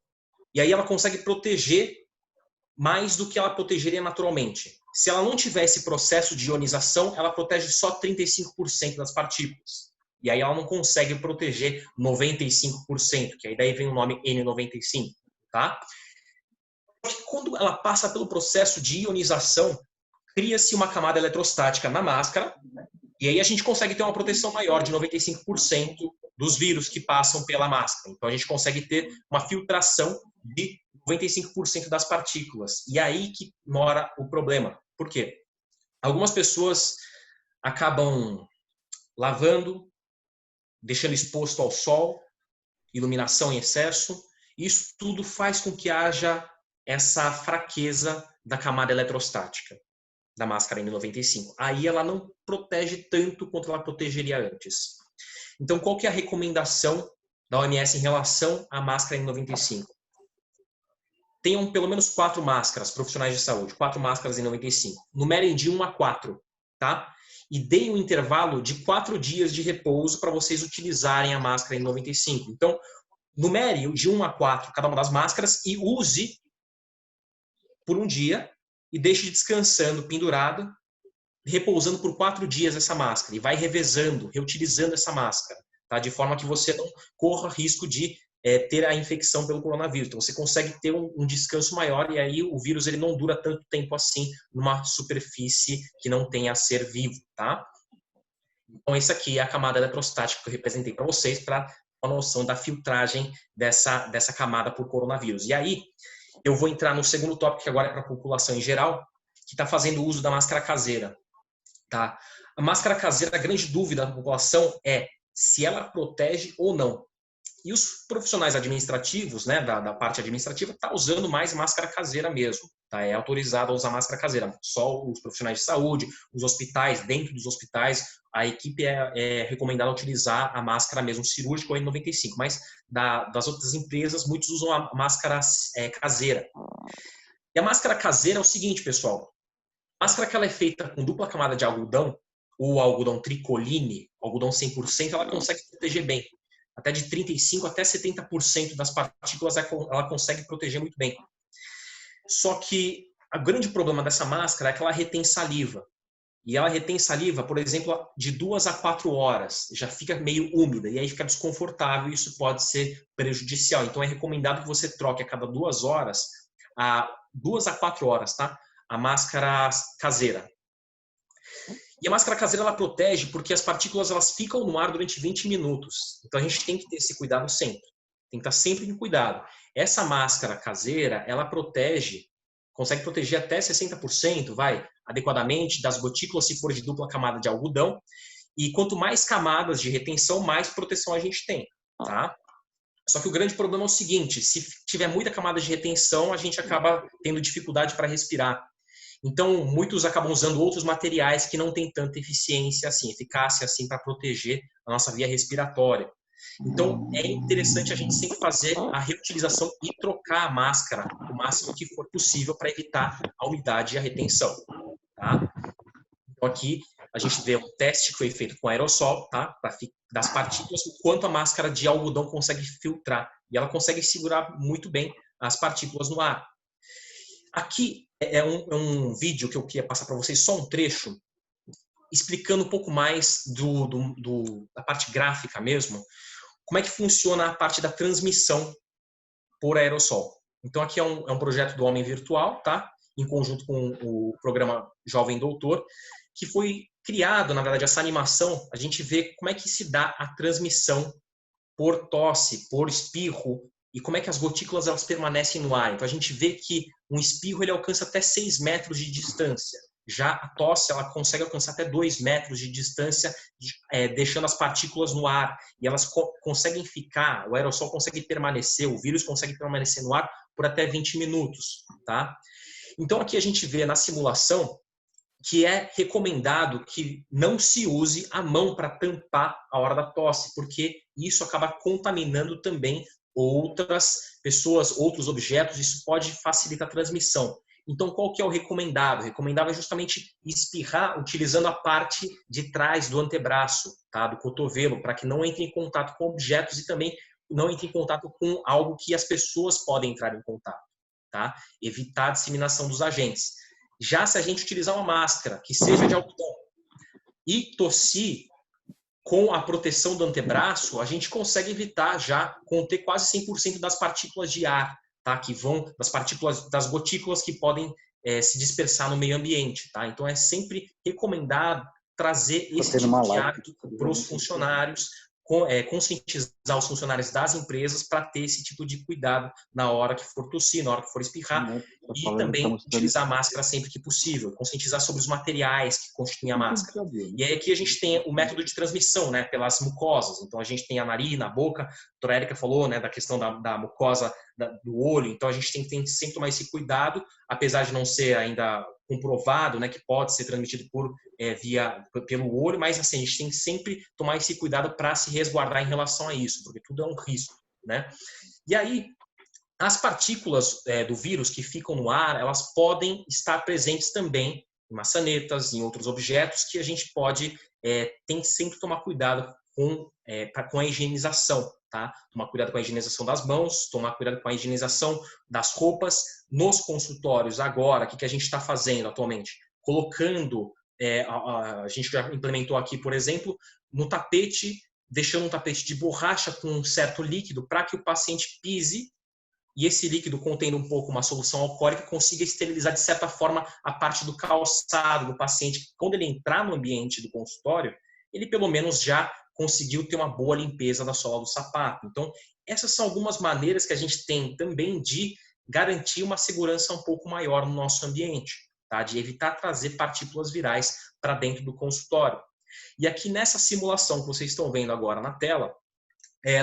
E aí ela consegue proteger mais do que ela protegeria naturalmente. Se ela não tiver esse processo de ionização, ela protege só 35% das partículas. E aí ela não consegue proteger 95%, que aí daí vem o nome N95, tá? Quando ela passa pelo processo de ionização, cria-se uma camada eletrostática na máscara, e aí a gente consegue ter uma proteção maior de 95% dos vírus que passam pela máscara. Então a gente consegue ter uma filtração de 95% das partículas. E aí que mora o problema. Por quê? Algumas pessoas acabam lavando, deixando exposto ao sol, iluminação em excesso. Isso tudo faz com que haja essa fraqueza da camada eletrostática da máscara N95. Aí ela não protege tanto quanto ela protegeria antes. Então, qual que é a recomendação da OMS em relação à máscara N95? Tenham pelo menos 4 máscaras profissionais de saúde, 4 máscaras N95. Numerem de 1 a 4, tá? E deem um intervalo de 4 dias de repouso para vocês utilizarem a máscara N95. Então, numere de 1 a 4 cada uma das máscaras e use por um dia e deixe descansando, pendurado, repousando por 4 dias essa máscara. E vai revezando, reutilizando essa máscara, tá? De forma que você não corra risco de ter a infecção pelo coronavírus. Então, você consegue ter um descanso maior e aí o vírus ele não dura tanto tempo assim numa superfície que não tenha ser vivo, tá? Então, essa aqui é a camada eletrostática que eu representei para vocês para uma noção da filtragem dessa camada por coronavírus. E aí, eu vou entrar no segundo tópico, que agora é para a população em geral, que está fazendo uso da máscara caseira, tá? A máscara caseira, a grande dúvida da população é se ela protege ou não. E os profissionais administrativos, né, da parte administrativa, tá usando mais máscara caseira mesmo. Tá? É autorizado a usar máscara caseira. Só os profissionais de saúde, os hospitais, dentro dos hospitais, a equipe é recomendada utilizar a máscara mesmo cirúrgica ou N95. Mas das outras empresas, muitos usam a máscara caseira. E a máscara caseira é o seguinte, pessoal. A máscara que ela é feita com dupla camada de algodão, ou algodão tricoline, algodão 100%, ela consegue proteger bem. Até de 35% até 70% das partículas ela consegue proteger muito bem. Só que o grande problema dessa máscara é que ela retém saliva. E ela retém saliva, por exemplo, de 2 a 4 horas. Já fica meio úmida e aí fica desconfortável e isso pode ser prejudicial. Então é recomendado que você troque a cada 2 horas, 2 a 4 horas, tá? A máscara caseira. E a máscara caseira ela protege porque as partículas elas ficam no ar durante 20 minutos. Então a gente tem que ter esse cuidado sempre. Tem que estar sempre em cuidado. Essa máscara caseira, ela consegue proteger até 60%, adequadamente, das gotículas se for de dupla camada de algodão. E quanto mais camadas de retenção, mais proteção a gente tem, tá? Só que o grande problema é o seguinte, se tiver muita camada de retenção, a gente acaba tendo dificuldade para respirar. Então, muitos acabam usando outros materiais que não têm tanta eficácia assim, para proteger a nossa via respiratória. Então, é interessante a gente sempre fazer a reutilização e trocar a máscara o máximo que for possível para evitar a umidade e a retenção. Tá? Então, aqui a gente vê um teste que foi feito com aerossol, tá? Das partículas, o quanto a máscara de algodão consegue filtrar. E ela consegue segurar muito bem as partículas no ar. Aqui é um vídeo que eu queria passar para vocês, só um trecho, explicando um pouco mais da parte gráfica mesmo, como é que funciona a parte da transmissão por aerossol. Então aqui é um projeto do Homem Virtual, tá? Em conjunto com o programa Jovem Doutor, que foi criado, na verdade, essa animação, a gente vê como é que se dá a transmissão por tosse, por espirro, e como é que as gotículas elas permanecem no ar. Então a gente vê que um espirro ele alcança até 6 metros de distância. Já a tosse ela consegue alcançar até 2 metros de distância, deixando as partículas no ar. E elas conseguem ficar, o aerossol consegue permanecer, o vírus consegue permanecer no ar por até 20 minutos. Tá? Então aqui a gente vê na simulação que é recomendado que não se use a mão para tampar a hora da tosse, porque isso acaba contaminando também outras pessoas, outros objetos, isso pode facilitar a transmissão. Então, qual que é o recomendado? O recomendado é justamente espirrar utilizando a parte de trás do antebraço, tá? Do cotovelo, para que não entre em contato com objetos e também não entre em contato com algo que as pessoas podem entrar em contato, tá? Evitar a disseminação dos agentes. Já se a gente utilizar uma máscara que seja de algodão e tossir com a proteção do antebraço, a gente consegue evitar já conter quase 100% das partículas de ar, tá? Que vão, das partículas, das gotículas que podem se dispersar no meio ambiente, tá? Então é sempre recomendado trazer esse tipo de hábito para os funcionários, conscientizar os funcionários das empresas para ter esse tipo de cuidado na hora que for tossir, na hora que for espirrar, e também utilizar a máscara sempre que possível, conscientizar sobre os materiais que constituem a máscara. E aí aqui a gente tem o método de transmissão, né, pelas mucosas. Então a gente tem a narina, a boca, a doutora Érica falou, né, da questão da mucosa do olho, então a gente tem que sempre tomar esse cuidado, apesar de não ser ainda comprovado, né, que pode ser transmitido pelo olho, mas assim, a gente tem que sempre tomar esse cuidado para se resguardar em relação a isso, porque tudo é um risco, né? E aí, as partículas do vírus que ficam no ar, elas podem estar presentes também em maçanetas, em outros objetos, que a gente tem que sempre tomar cuidado com a higienização, tá? Tomar cuidado com a higienização das mãos, tomar cuidado com a higienização das roupas. Nos consultórios agora, o que a gente está fazendo atualmente? Colocando, a gente já implementou aqui, por exemplo, no tapete, deixando um tapete de borracha com um certo líquido para que o paciente pise e esse líquido contendo um pouco uma solução alcoólica consiga esterilizar de certa forma a parte do calçado do paciente. Quando ele entrar no ambiente do consultório, ele pelo menos já conseguiu ter uma boa limpeza da sola do sapato. Então, essas são algumas maneiras que a gente tem também de garantir uma segurança um pouco maior no nosso ambiente, tá? De evitar trazer partículas virais para dentro do consultório. E aqui nessa simulação que vocês estão vendo agora na tela,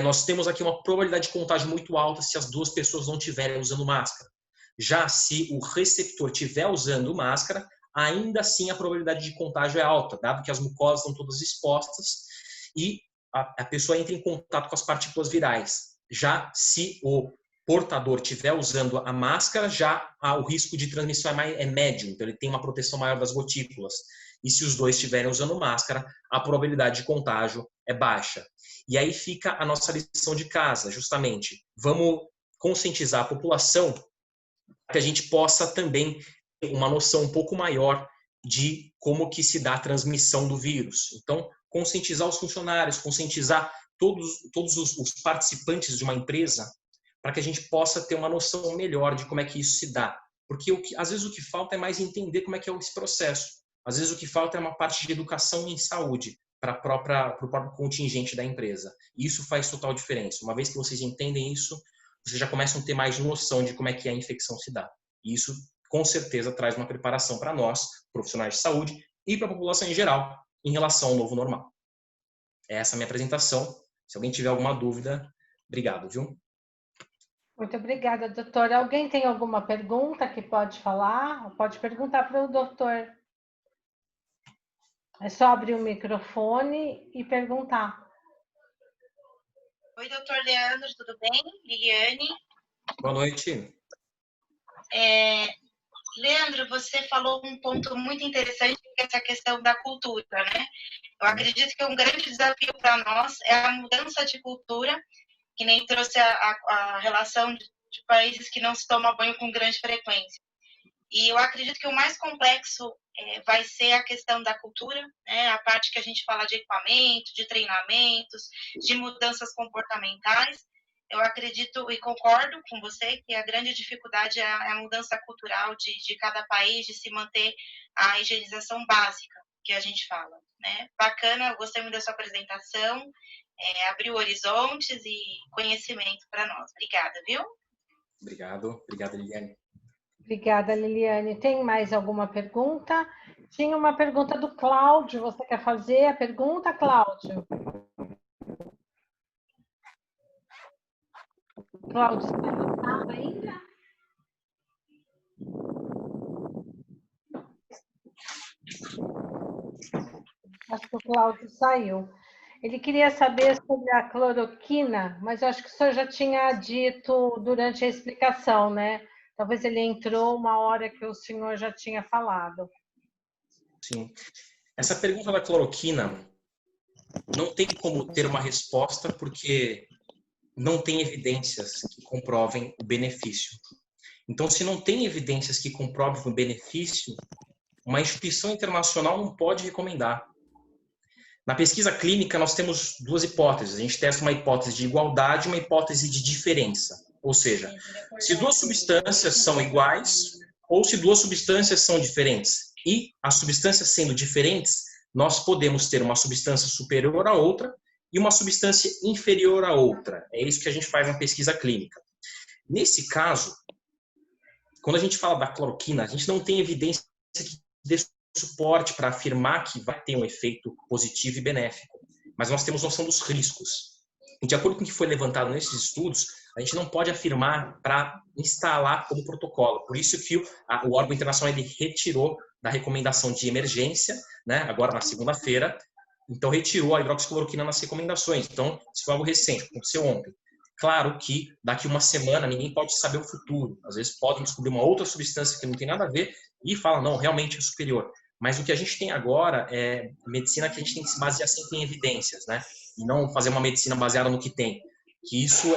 nós temos aqui uma probabilidade de contágio muito alta se as duas pessoas não estiverem usando máscara. Já se o receptor estiver usando máscara, ainda assim a probabilidade de contágio é alta, dado que as mucosas estão todas expostas e a pessoa entra em contato com as partículas virais. Já se o portador estiver usando a máscara, já o risco de transmissão é médio, então ele tem uma proteção maior das gotículas. E se os dois estiverem usando máscara, a probabilidade de contágio é baixa. E aí fica a nossa lição de casa, justamente. Vamos conscientizar a população para que a gente possa também ter uma noção um pouco maior de como que se dá a transmissão do vírus. Então, conscientizar os funcionários, conscientizar todos os participantes de uma empresa para que a gente possa ter uma noção melhor de como é que isso se dá. Porque às vezes o que falta é mais entender como é que é esse processo. Às vezes o que falta é uma parte de educação em saúde para o próprio contingente da empresa. E isso faz total diferença. Uma vez que vocês entendem isso, vocês já começam a ter mais noção de como é que a infecção se dá. E isso, com certeza, traz uma preparação para nós, profissionais de saúde, e para a população em geral, em relação ao novo normal. Essa é a minha apresentação. Se alguém tiver alguma dúvida, obrigado, viu? Muito obrigada, doutora. Alguém tem alguma pergunta que pode falar? Pode perguntar para o doutor. É só abrir o microfone e perguntar. Oi, doutor Leandro, tudo bem? Liliane. Boa noite. Leandro, você falou um ponto muito interessante, que é essa questão da cultura, né? Eu acredito que um grande desafio para nós é a mudança de cultura, que nem trouxe a relação de países que não se tomam banho com grande frequência. E eu acredito que o mais complexo vai ser a questão da cultura, né? A parte que a gente fala de equipamento, de treinamentos, de mudanças comportamentais. Eu acredito e concordo com você que a grande dificuldade é a mudança cultural de cada país, de se manter a higienização básica que a gente fala, né? Bacana, eu gostei muito da sua apresentação abriu horizontes e conhecimento para nós. Obrigada, viu? Obrigado, Liliane. Obrigada, Liliane. Tem mais alguma pergunta? Tinha uma pergunta do Cláudio. Você quer fazer a pergunta, Cláudio? Cláudio, você não está ainda? Acho que o Cláudio saiu. Ele queria saber sobre a cloroquina, mas eu acho que o senhor já tinha dito durante a explicação, né? Talvez ele entrou uma hora que o senhor já tinha falado. Sim. Essa pergunta da cloroquina não tem como ter uma resposta porque não tem evidências que comprovem o benefício. Então, se não tem evidências que comprovem o benefício, uma instituição internacional não pode recomendar. Na pesquisa clínica, nós temos duas hipóteses. A gente testa uma hipótese de igualdade e uma hipótese de diferença. Ou seja, se duas substâncias são iguais ou se duas substâncias são diferentes. E as substâncias sendo diferentes, nós podemos ter uma substância superior a outra e uma substância inferior a outra. É isso que a gente faz na pesquisa clínica. Nesse caso, quando a gente fala da cloroquina, a gente não tem evidência que dê suporte para afirmar que vai ter um efeito positivo e benéfico. Mas nós temos noção dos riscos. E de acordo com o que foi levantado nesses estudos, a gente não pode afirmar para instalar como protocolo. Por isso que o órgão internacional ele retirou da recomendação de emergência, né, agora na segunda-feira, então retirou a hidroxicloroquina nas recomendações. Então, isso foi algo recente, aconteceu ontem. Claro que daqui uma semana ninguém pode saber o futuro. Às vezes podem descobrir uma outra substância que não tem nada a ver e falam, não, realmente é superior. Mas o que a gente tem agora é medicina que a gente tem que se basear sempre em evidências, né? E não fazer uma medicina baseada no que tem. Que isso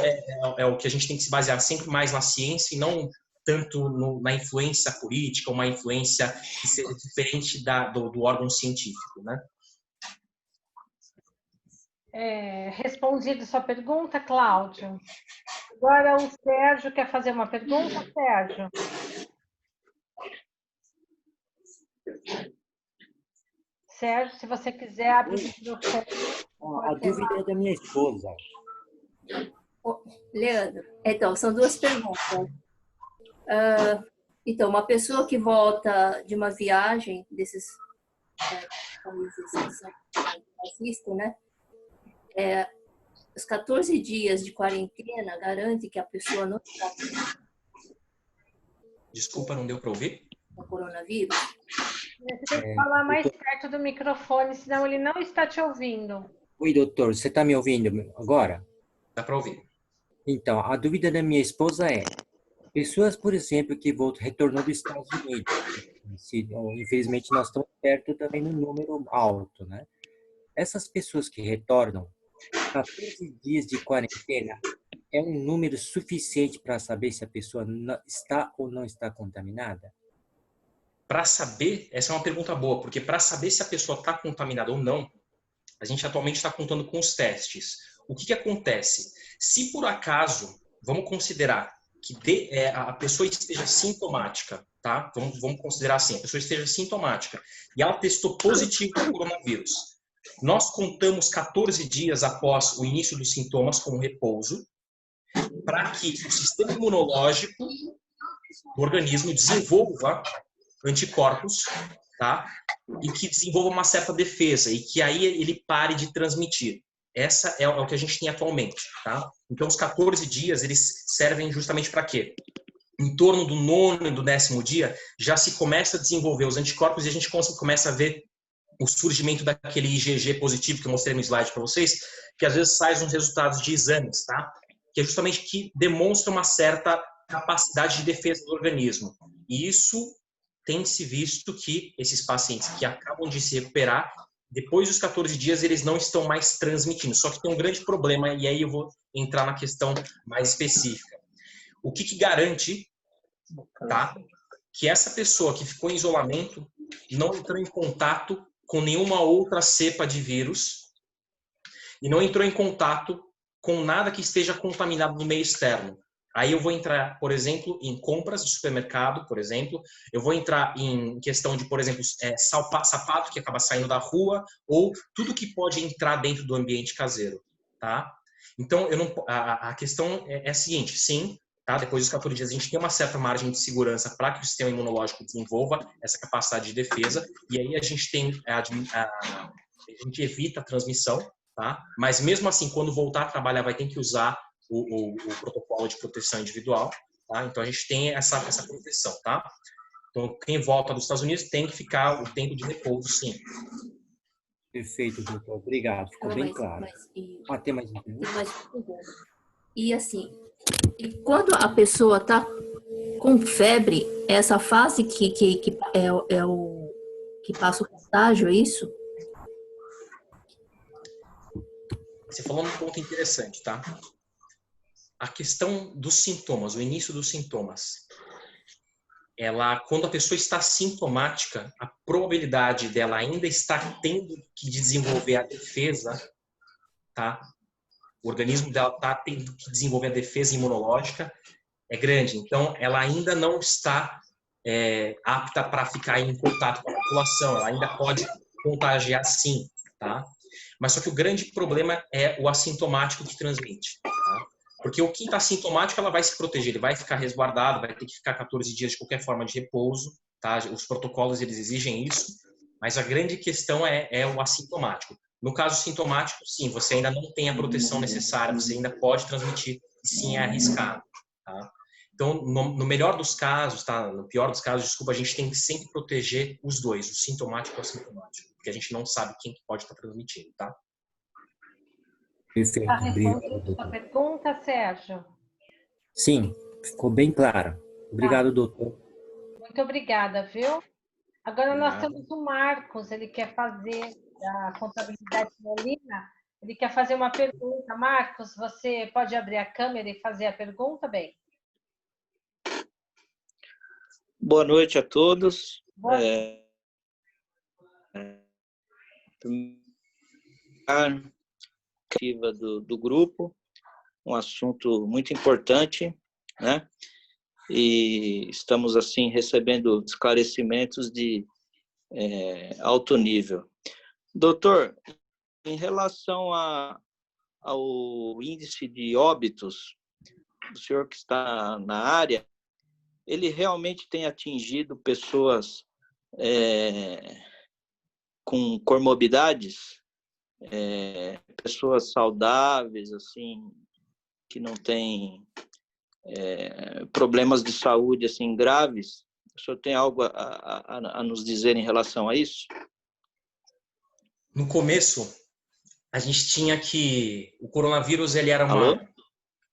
é o que a gente tem que se basear sempre mais na ciência e não tanto na influência política, uma influência que seja diferente do órgão científico, né? Respondido sua pergunta, Cláudio. Agora o Sérgio quer fazer uma pergunta, Sérgio? Sérgio, se você quiser abrir o microfone. A dúvida é da minha esposa. Leandro, então, são duas perguntas. Então, uma pessoa que volta de uma viagem desses países que são racistas, né? Os 14 dias de quarentena garante que a pessoa não está Desculpa, não deu para ouvir? com coronavírus? Você tem que falar mais perto do microfone, senão ele não está te ouvindo. Oi, doutor, você está me ouvindo agora? Dá para ouvir. Então, a dúvida da minha esposa é, pessoas, por exemplo, que retornou dos Estados Unidos, infelizmente nós estamos perto também no número alto, né? Essas pessoas que retornam, 14 dias de quarentena é um número suficiente para saber se a pessoa está ou não está contaminada? Para saber, essa é uma pergunta boa, porque para saber se a pessoa está contaminada ou não, a gente atualmente está contando com os testes. O que acontece? Se por acaso, vamos considerar que a pessoa esteja sintomática, tá? Vamos considerar assim, a pessoa esteja sintomática e ela testou positivo para o coronavírus. Nós contamos 14 dias após o início dos sintomas como repouso, para que o sistema imunológico do organismo desenvolva anticorpos, tá? E que desenvolva uma certa defesa e que aí ele pare de transmitir. Essa é o que a gente tem atualmente, tá? Então, os 14 dias, eles servem justamente para quê? Em torno do 9º e do 10º dia, já se começa a desenvolver os anticorpos e a gente começa a ver o surgimento daquele IgG positivo que eu mostrei no slide para vocês, que às vezes sai uns resultados de exames, tá? Que é justamente que demonstra uma certa capacidade de defesa do organismo. E isso tem se visto que esses pacientes que acabam de se recuperar, depois dos 14 dias, eles não estão mais transmitindo. Só que tem um grande problema, e aí eu vou entrar na questão mais específica. O que garante, tá, que essa pessoa que ficou em isolamento não entrou em contato com nenhuma outra cepa de vírus e não entrou em contato com nada que esteja contaminado no meio externo? Aí eu vou entrar, por exemplo, em compras de supermercado, por exemplo. Eu vou entrar em questão de, por exemplo, sapato que acaba saindo da rua ou tudo que pode entrar dentro do ambiente caseiro. tá? Então, a questão é a seguinte, sim, tá? Depois dos 14 dias, a gente tem uma certa margem de segurança para que o sistema imunológico desenvolva essa capacidade de defesa, e aí a gente evita a transmissão, tá? Mas mesmo assim, quando voltar a trabalhar, vai ter que usar o protocolo de proteção individual, tá? Então, a gente tem essa proteção, tá? Então, quem volta dos Estados Unidos tem que ficar o tempo de repouso, sim. Perfeito, doutor. Obrigado. Ficou bem claro. Tem mais uma pergunta? E assim, quando a pessoa está com febre, essa fase que é o que passa o contágio, é isso? Você falou um ponto interessante, tá? A questão dos sintomas, o início dos sintomas. Quando a pessoa está sintomática, a probabilidade dela ainda estar tendo que desenvolver a defesa, tá? O organismo dela está tendo que desenvolver a defesa imunológica é grande. Então, ela ainda não está apta para ficar em contato com a população. Ela ainda pode contagiar, sim, tá? Mas só que o grande problema é o assintomático que transmite, tá? Porque o que está sintomático, ela vai se proteger, ele vai ficar resguardado, vai ter que ficar 14 dias de qualquer forma de repouso, tá? Os protocolos, eles exigem isso, mas a grande questão é o assintomático. No caso sintomático, sim, você ainda não tem a proteção necessária, você ainda pode transmitir, e sim, é arriscado, tá? Então, no melhor dos casos, tá? No pior dos casos, desculpa, a gente tem que sempre proteger os dois, o sintomático e o assintomático, porque a gente não sabe quem pode estar transmitindo, tá? Perfeito, obrigado, Sua pergunta, Sérgio? Sim, ficou bem claro. Obrigado, doutor. Muito obrigada, viu? Agora nós Obrigado. temos o Marcos, ele quer fazer a contabilidade Molina, ele quer fazer uma pergunta. Marcos, você pode abrir a câmera e fazer a pergunta, bem? Boa noite a todos. Do grupo, um assunto muito importante, né? E estamos, assim, recebendo esclarecimentos de alto nível. Doutor, em relação ao índice de óbitos, o senhor que está na área, ele realmente tem atingido pessoas com comorbidades, pessoas saudáveis, assim, que não têm problemas de saúde assim graves? O senhor tem algo a nos dizer em relação a isso? No começo, a gente tinha que o coronavírus, ele era uma... Alô?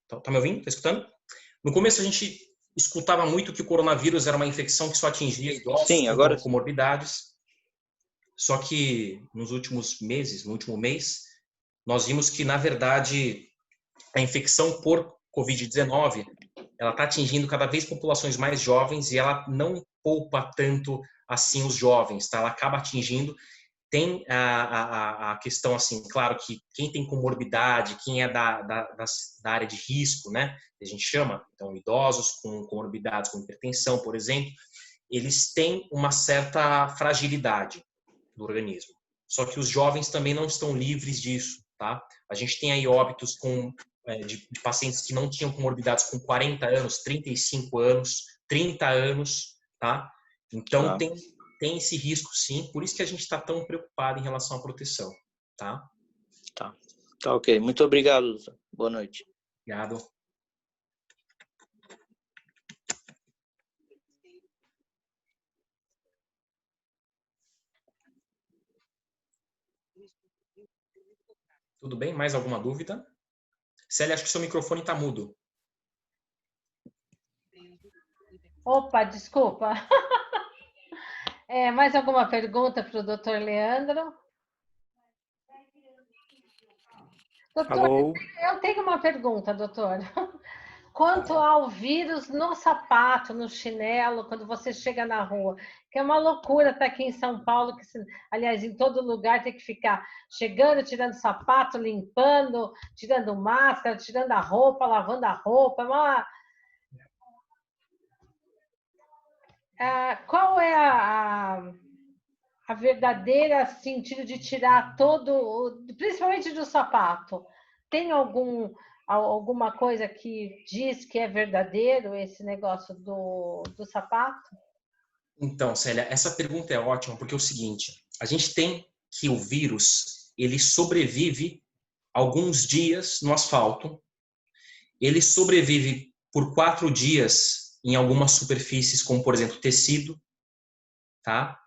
Tá me ouvindo? Tá escutando? No começo, a gente escutava muito que o coronavírus era uma infecção que só atingia idosos com comorbidades. Só que nos últimos meses, no último mês, nós vimos que, na verdade, a infecção por Covid-19, ela está atingindo cada vez populações mais jovens e ela não poupa tanto assim os jovens, tá? Ela acaba atingindo. Tem a questão, assim, claro que quem tem comorbidade, quem é da área de risco, né, que a gente chama, então idosos com comorbidades, com hipertensão, por exemplo, eles têm uma certa fragilidade do organismo. Só que os jovens também não estão livres disso, tá? A gente tem aí óbitos de pacientes que não tinham comorbidades com 40 anos, 35 anos, 30 anos, tá? Então, tem esse risco, sim. Por isso que a gente está tão preocupado em relação à proteção, tá? Tá ok. Muito obrigado, doutor. Boa noite. Obrigado. Tudo bem? Mais alguma dúvida? Célia, acho que seu microfone está mudo. Opa, desculpa. Mais alguma pergunta para o doutor Leandro? Doutor, Alô? eu tenho uma pergunta, doutor. Quanto ao vírus no sapato, no chinelo, quando você chega na rua, que é uma loucura estar aqui em São Paulo, que, aliás, em todo lugar tem que ficar chegando, tirando sapato, limpando, tirando máscara, tirando a roupa, lavando a roupa. Qual é a verdadeira sentido de tirar todo, principalmente do sapato? tem alguma coisa que diz que é verdadeiro esse negócio do sapato? Então, Célia, essa pergunta é ótima, porque é o seguinte, a gente tem que o vírus, ele sobrevive alguns dias no asfalto, ele sobrevive por 4 dias em algumas superfícies, como, por exemplo, tecido, tá?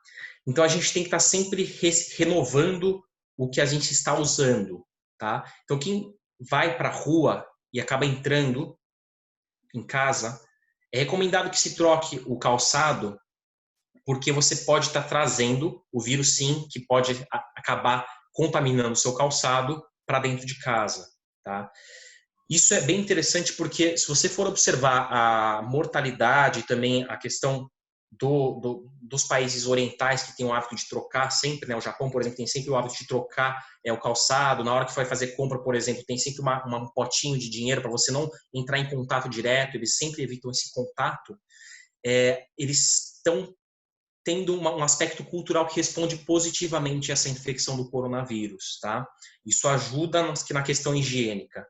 Então, a gente tem que estar sempre renovando o que a gente está usando, tá? Então, quem vai para a rua e acaba entrando em casa, é recomendado que se troque o calçado, porque você pode estar trazendo o vírus, sim, que pode acabar contaminando o seu calçado para dentro de casa, tá? Isso é bem interessante porque, se você for observar a mortalidade e também a questão dos países orientais que têm o hábito de trocar sempre, né? O Japão, por exemplo, tem sempre o hábito de trocar o calçado. Na hora que vai fazer compra, por exemplo, tem sempre um potinho de dinheiro para você não entrar em contato direto. Eles sempre evitam esse contato. Eles estão tendo um aspecto cultural que responde positivamente a essa infecção do coronavírus, tá? Isso ajuda na questão higiênica.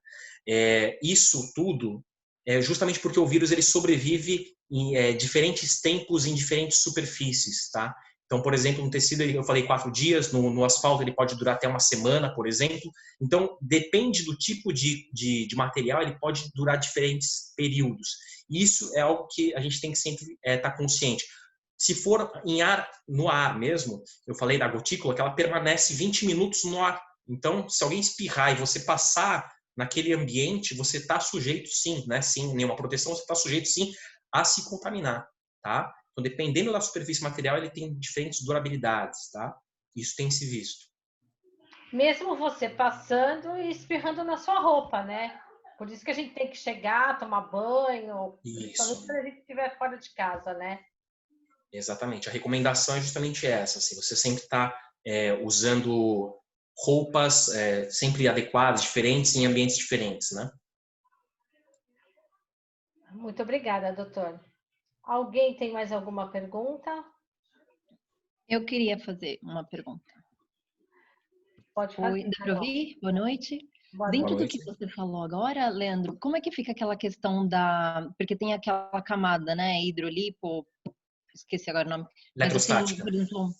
Isso tudo é justamente porque o vírus ele sobrevive em diferentes tempos em diferentes superfícies, tá? Então, por exemplo, no tecido, eu falei 4 dias, no asfalto ele pode durar até uma semana, por exemplo. Então, depende do tipo de material, ele pode durar diferentes períodos. Isso é algo que a gente tem que sempre estar consciente. Se for no ar mesmo, eu falei da gotícula, que ela permanece 20 minutos no ar. Então, se alguém espirrar e você passar naquele ambiente, você está sujeito, sim, né? Sim, nenhuma proteção, você está sujeito, sim, a se contaminar, tá? Então, dependendo da superfície material, ele tem diferentes durabilidades, tá? Isso tem se visto. Mesmo você passando e espirrando na sua roupa, né? Por isso que a gente tem que chegar, tomar banho, principalmente quando a gente estiver fora de casa, né? Exatamente. A recomendação é justamente essa. Assim, você sempre está usando roupas sempre adequadas, diferentes, em ambientes diferentes, né? Muito obrigada, doutor. Alguém tem mais alguma pergunta? Eu queria fazer uma pergunta. Pode fazer. Oi, dá para ouvir? Boa noite. Boa Dentro noite. do que você falou agora, Leandro, como é que fica aquela questão porque tem aquela camada, né, hidrolipo, esqueci agora o nome. Mas assim, por exemplo,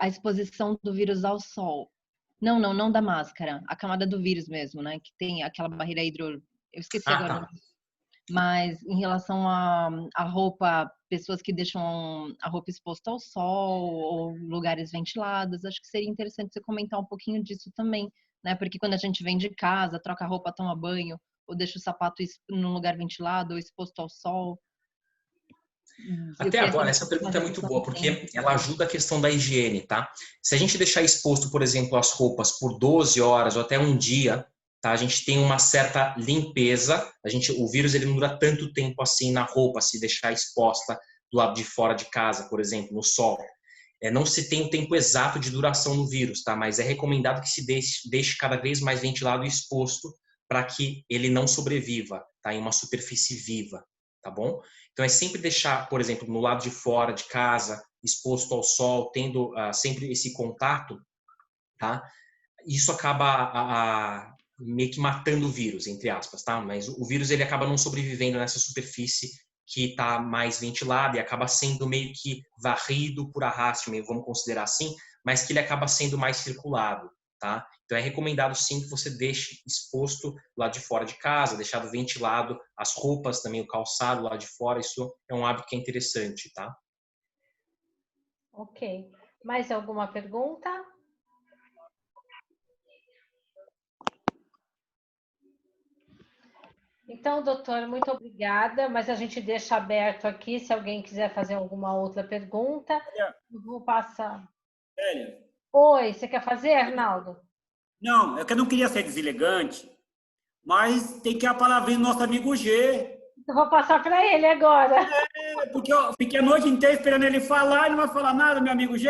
a exposição do vírus ao sol. Não da máscara, a camada do vírus mesmo, né, que tem aquela barreira eu esqueci agora. Tá. Mas em relação à roupa, pessoas que deixam a roupa exposta ao sol ou lugares ventilados, acho que seria interessante você comentar um pouquinho disso também, né? Porque quando a gente vem de casa, troca a roupa, toma banho, ou deixa o sapato num lugar ventilado ou exposto ao sol. Até agora, essa pergunta é muito boa, porque ela ajuda a questão da higiene, tá? Se a gente deixar exposto, por exemplo, as roupas por 12 horas ou até um dia, tá? A gente tem uma certa limpeza, o vírus ele não dura tanto tempo assim na roupa, se deixar exposta do lado de fora de casa, por exemplo, no sol. Não se tem o tempo exato de duração do vírus, tá? Mas é recomendado que se deixe cada vez mais ventilado e exposto para que ele não sobreviva, tá? Em uma superfície viva, tá bom? Então é sempre deixar, por exemplo, no lado de fora de casa, exposto ao sol, tendo sempre esse contato, tá? Isso acaba meio que matando o vírus, entre aspas, tá? Mas o vírus ele acaba não sobrevivendo nessa superfície que está mais ventilada e acaba sendo meio que varrido por arrasto, vamos considerar assim, mas que ele acaba sendo mais circulado, tá? Então é recomendado sim que você deixe exposto lá de fora de casa, deixado ventilado, as roupas também, o calçado lá de fora, isso é um hábito que é interessante, tá? Ok. Mais alguma pergunta? Então, doutor, muito obrigada, mas a gente deixa aberto aqui, se alguém quiser fazer alguma outra pergunta. Eu vou passar. Célia. Oi, você quer fazer, Arnaldo? Não, é que eu não queria ser deselegante, mas tem que ir a palavrinha do nosso amigo G. Eu vou passar para ele agora. Porque eu fiquei a noite inteira esperando ele falar e não vai falar nada, meu amigo G.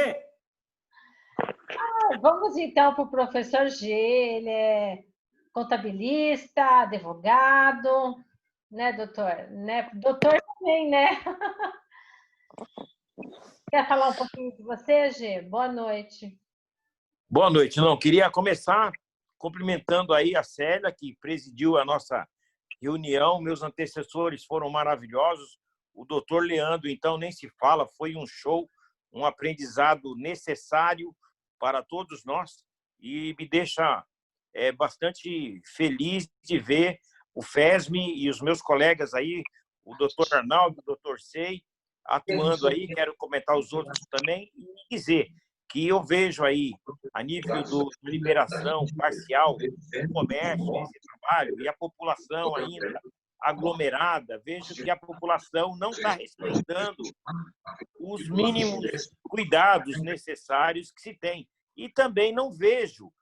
Vamos então para o professor G, ele é contabilista, advogado, né, doutor? Né? Doutor também, né? Quer falar um pouquinho de você, G? Boa noite. Boa noite. Não, queria começar cumprimentando aí a Célia, que presidiu a nossa reunião. Meus antecessores foram maravilhosos. O doutor Leandro, então, nem se fala, foi um show, um aprendizado necessário para todos nós e me deixa bastante feliz de ver o FESM e os meus colegas aí, o doutor Arnaldo, o doutor Sei, atuando aí. Quero comentar os outros também e dizer que eu vejo aí, a nível da liberação parcial do comércio, esse trabalho, e a população ainda aglomerada, vejo que a população não está respeitando os mínimos cuidados necessários que se tem. E também não vejo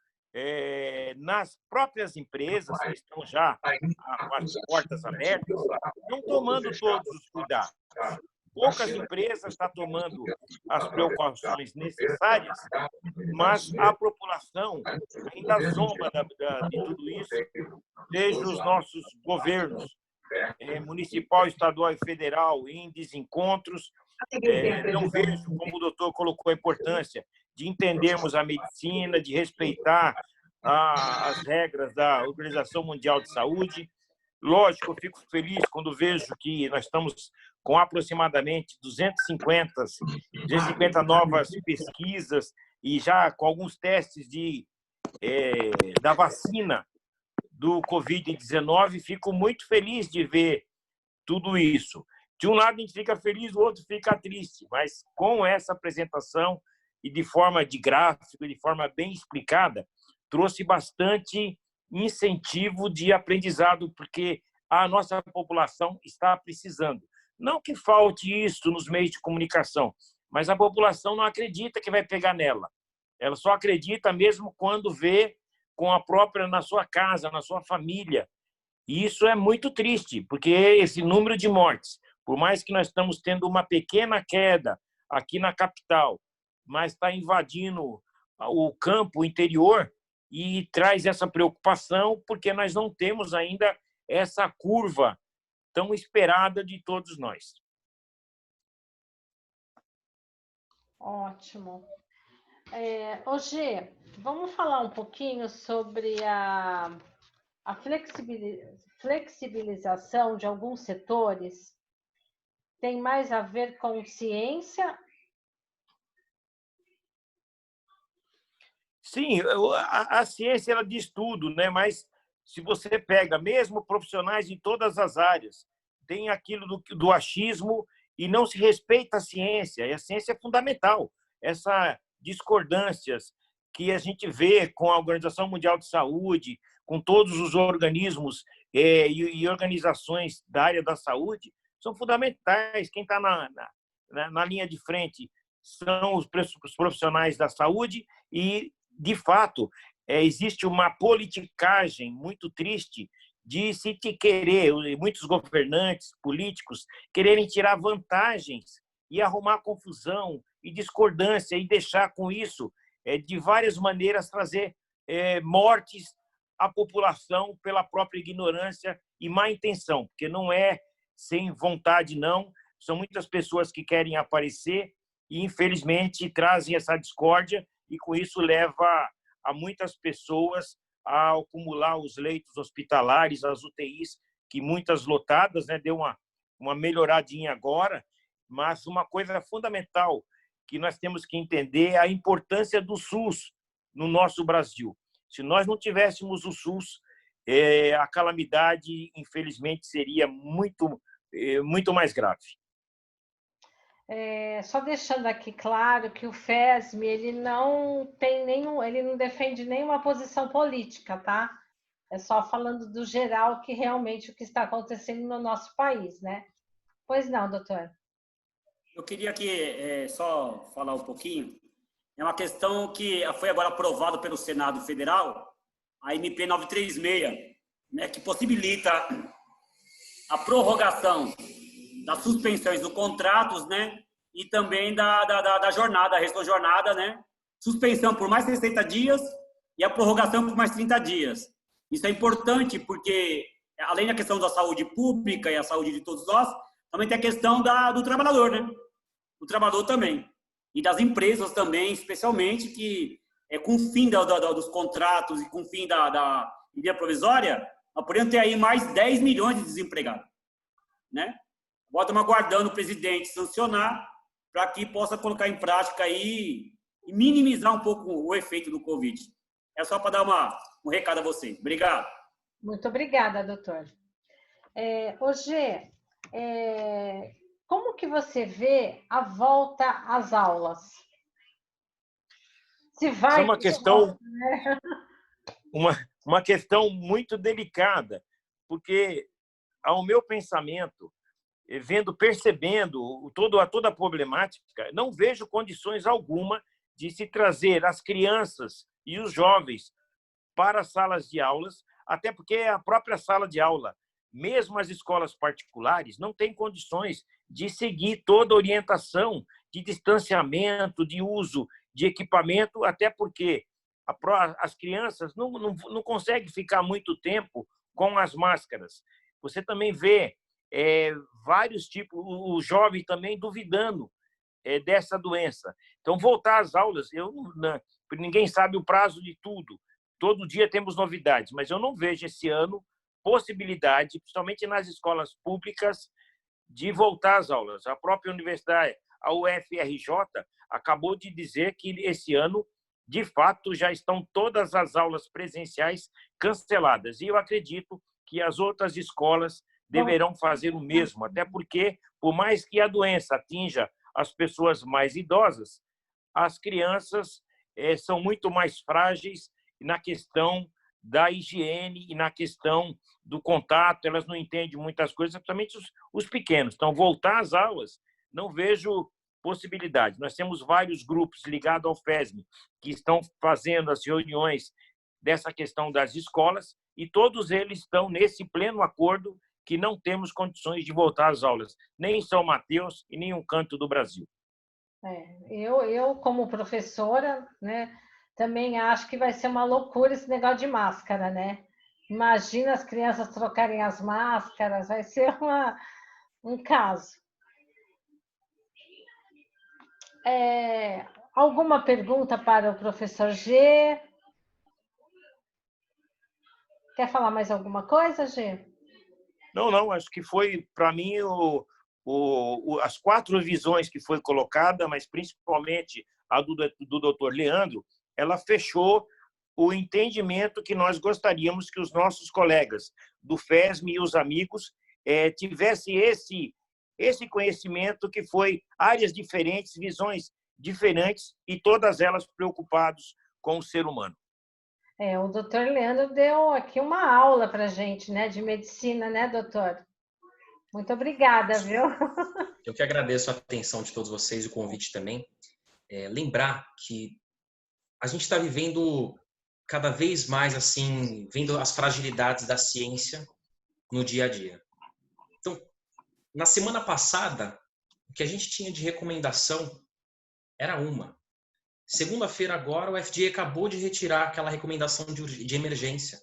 nas próprias empresas que estão já com as portas abertas, não tomando todos os cuidados. Poucas empresas estão tomando as precauções necessárias, mas a população ainda zomba de tudo isso. Vejo os nossos governos, municipal, estadual e federal, em desencontros. Não vejo, como o doutor colocou, a importância de entendermos a medicina, de respeitar as regras da Organização Mundial de Saúde. Lógico, eu fico feliz quando vejo que nós estamos com aproximadamente 250 novas pesquisas e já com alguns testes da vacina do Covid-19. Fico muito feliz de ver tudo isso. De um lado a gente fica feliz, do outro fica triste, mas com essa apresentação e de forma de gráfico, de forma bem explicada, trouxe bastante incentivo de aprendizado, porque a nossa população está precisando. Não que falte isso nos meios de comunicação, mas a população não acredita que vai pegar nela. Ela só acredita mesmo quando vê na sua casa, na sua família. E isso é muito triste, porque esse número de mortes, por mais que nós estamos tendo uma pequena queda aqui na capital, mas está invadindo o campo interior e traz essa preocupação, porque nós não temos ainda essa curva tão esperada de todos nós. Ótimo. Gê, vamos falar um pouquinho sobre a flexibilização de alguns setores? Tem mais a ver com ciência? Sim, a ciência ela diz tudo, né? Mas se você pega mesmo profissionais em todas as áreas, tem aquilo do achismo e não se respeita a ciência. E a ciência é fundamental. Essas discordâncias que a gente vê com a Organização Mundial de Saúde, com todos os organismos e organizações da área da saúde, são fundamentais. Quem está na linha de frente são os profissionais da saúde e, de fato, existe uma politicagem muito triste de se querer, muitos governantes políticos quererem tirar vantagens e arrumar confusão e discordância e deixar com isso, de várias maneiras, trazer mortes à população pela própria ignorância e má intenção, porque não é sem vontade, não. São muitas pessoas que querem aparecer e, infelizmente, trazem essa discórdia e, com isso, leva a muitas pessoas a acumular os leitos hospitalares, as UTIs, que muitas lotadas, né? Deu uma melhoradinha agora, mas uma coisa fundamental que nós temos que entender é a importância do SUS no nosso Brasil. Se nós não tivéssemos o SUS, a calamidade, infelizmente, seria muito mais grave. Só deixando aqui claro que o FESM ele não defende nenhuma posição política, tá? É só falando do geral que realmente o que está acontecendo no nosso país, né? Pois não, doutor? Eu queria aqui só falar um pouquinho. É uma questão que foi agora aprovada pelo Senado Federal, a MP 936, né, que possibilita a prorrogação das suspensões dos contratos, né, e também da jornada, a resto jornada, né, suspensão por mais 60 dias e a prorrogação por mais 30 dias. Isso é importante porque, além da questão da saúde pública e a saúde de todos nós, também tem a questão do trabalhador, né, do trabalhador também, e das empresas também, especialmente, que com o fim dos contratos e com o fim da medida provisória, nós podemos ter aí mais 10 milhões de desempregados, né? Agora estamos aguardando o presidente sancionar para que possa colocar em prática aí e minimizar um pouco o efeito do Covid. É só para dar um recado a vocês. Obrigado. Muito obrigada, doutor. Gê, como que você vê a volta às aulas? Se vai... É uma questão, uma questão muito delicada, porque, ao meu pensamento, percebendo toda a problemática, não vejo condições alguma de se trazer as crianças e os jovens para as salas de aulas, até porque a própria sala de aula, mesmo as escolas particulares, não tem condições de seguir toda a orientação de distanciamento, de uso de equipamento, até porque as crianças não conseguem ficar muito tempo com as máscaras. Você também vê vários tipos, o jovem também duvidando dessa doença. Então, voltar às aulas, ninguém sabe o prazo de tudo. Todo dia temos novidades, mas eu não vejo esse ano possibilidade, principalmente nas escolas públicas, de voltar às aulas. A própria universidade, a UFRJ, acabou de dizer que esse ano, de fato, já estão todas as aulas presenciais canceladas. E eu acredito que as outras escolas deverão fazer o mesmo, até porque, por mais que a doença atinja as pessoas mais idosas, as crianças são muito mais frágeis na questão da higiene e na questão do contato, elas não entendem muitas coisas, principalmente os pequenos. Então, voltar às aulas, não vejo possibilidade. Nós temos vários grupos ligados ao FESM que estão fazendo as reuniões dessa questão das escolas e todos eles estão nesse pleno acordo que não temos condições de voltar às aulas, nem em São Mateus e nenhum canto do Brasil. Eu, como professora, né, também acho que vai ser uma loucura esse negócio de máscara, né? Imagina as crianças trocarem as máscaras, vai ser um caso. Alguma pergunta para o professor G? Quer falar mais alguma coisa, G? Não, acho que foi, para mim, as 4 visões que foi colocada, mas principalmente a do doutor Leandro, ela fechou o entendimento que nós gostaríamos que os nossos colegas do FESM e os amigos tivessem esse conhecimento que foi áreas diferentes, visões diferentes e todas elas preocupados com o ser humano. O doutor Leandro deu aqui uma aula para a gente, né, de medicina, né, doutor? Muito obrigada, viu? Eu que agradeço a atenção de todos vocês e o convite também. Lembrar que a gente está vivendo cada vez mais, assim, vendo as fragilidades da ciência no dia a dia. Então, na semana passada, o que a gente tinha de recomendação era uma. Segunda-feira agora, o FDA acabou de retirar aquela recomendação de emergência.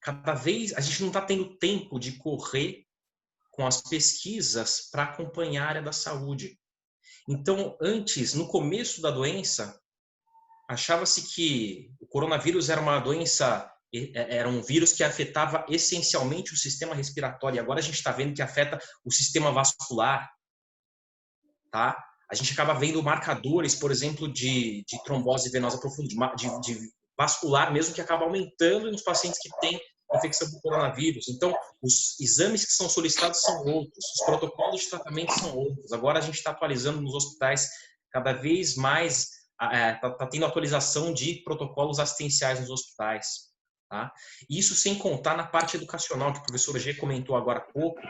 Cada vez a gente não está tendo tempo de correr com as pesquisas para acompanhar a área da saúde. Então, antes, no começo da doença, achava-se que o coronavírus era uma doença, era um vírus que afetava essencialmente o sistema respiratório. E agora a gente está vendo que afeta o sistema vascular, tá? A gente acaba vendo marcadores, por exemplo, de trombose venosa profunda, de vascular mesmo, que acaba aumentando nos pacientes que têm infecção por coronavírus. Então, os exames que são solicitados são outros, os protocolos de tratamento são outros. Agora a gente está atualizando nos hospitais cada vez mais, está tendo atualização de protocolos assistenciais nos hospitais. Tá? Isso sem contar na parte educacional, que o professor G comentou agora há pouco,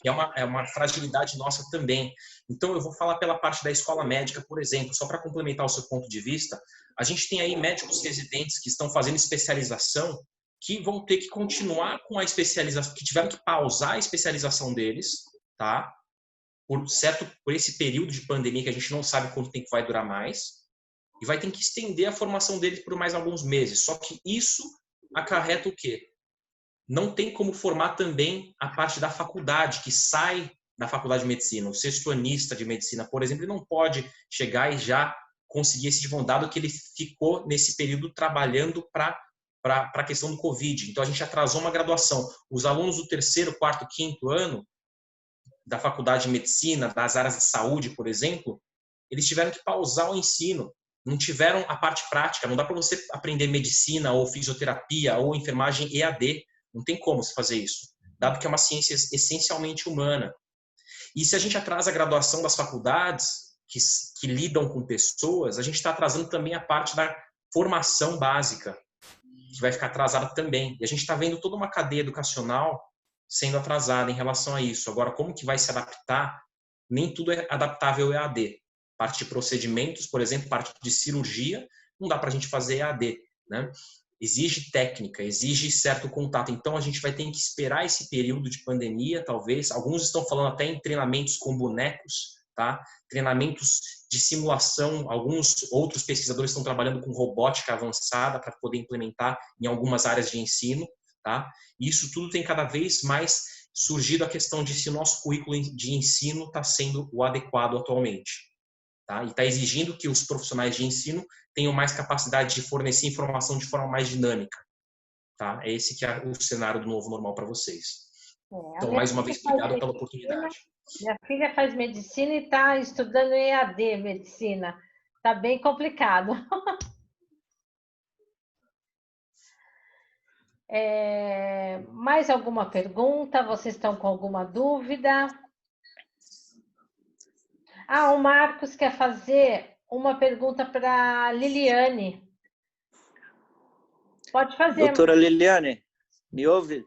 que é uma fragilidade nossa também. Então, eu vou falar pela parte da escola médica, por exemplo, só para complementar o seu ponto de vista, a gente tem aí médicos residentes que estão fazendo especialização, que vão ter que continuar com a especialização, que tiveram que pausar a especialização deles, tá? Por esse período de pandemia que a gente não sabe quanto tempo vai durar mais, e vai ter que estender a formação deles por mais alguns meses. Só que isso acarreta o quê? Não tem como formar também a parte da faculdade, que sai da faculdade de medicina. O sextoanista de medicina, por exemplo, ele não pode chegar e já conseguir esse diploma, dado que ele ficou nesse período trabalhando para a questão do Covid. Então, a gente atrasou uma graduação. Os alunos do 3º, 4º, 5º ano da faculdade de medicina, das áreas de saúde, por exemplo, eles tiveram que pausar o ensino. Não tiveram a parte prática. Não dá para você aprender medicina ou fisioterapia ou enfermagem EAD. Não tem como se fazer isso, dado que é uma ciência essencialmente humana. E se a gente atrasa a graduação das faculdades que lidam com pessoas, a gente está atrasando também a parte da formação básica, que vai ficar atrasada também. E a gente está vendo toda uma cadeia educacional sendo atrasada em relação a isso. Agora, como que vai se adaptar? Nem tudo é adaptável EAD. Parte de procedimentos, por exemplo, parte de cirurgia, não dá para a gente fazer EAD, né? Exige técnica, exige certo contato. Então, a gente vai ter que esperar esse período de pandemia, talvez. Alguns estão falando até em treinamentos com bonecos, tá? Treinamentos de simulação. Alguns outros pesquisadores estão trabalhando com robótica avançada para poder implementar em algumas áreas de ensino, tá? E isso tudo tem cada vez mais surgido a questão de se o nosso currículo de ensino está sendo o adequado atualmente, tá? E está exigindo que os profissionais de ensino tenham mais capacidade de fornecer informação de forma mais dinâmica, tá? É esse que é o cenário do novo normal para vocês. Então, mais uma vez, obrigado pela oportunidade. Minha filha faz medicina e está estudando EAD, medicina. Está bem complicado. Mais alguma pergunta? Vocês estão com alguma dúvida? O Marcos quer fazer uma pergunta para a Liliane. Pode fazer. Doutora Liliane, me ouve?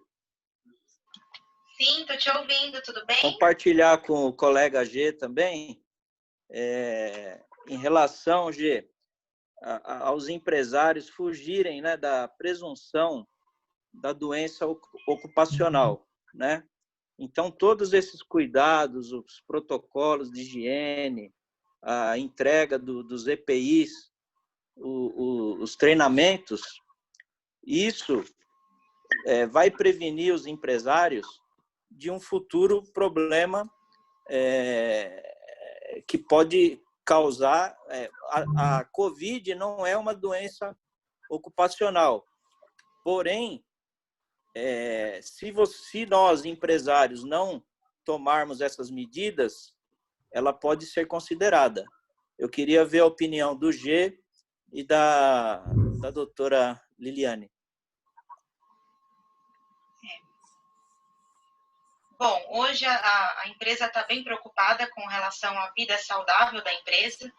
Sim, estou te ouvindo, tudo bem? Compartilhar com o colega G também, em relação, G, aos empresários fugirem, né, da presunção da doença ocupacional, né? Então, todos esses cuidados, os protocolos de higiene, a entrega dos EPIs, os treinamentos, isso vai prevenir os empresários de um futuro problema que pode causar... A Covid não é uma ocupacional, porém, se nós, empresários, não tomarmos essas medidas, ela pode ser considerada. Eu queria ver a opinião do G e da doutora Liliane. Bom, hoje a empresa está bem preocupada com relação à vida saudável da empresa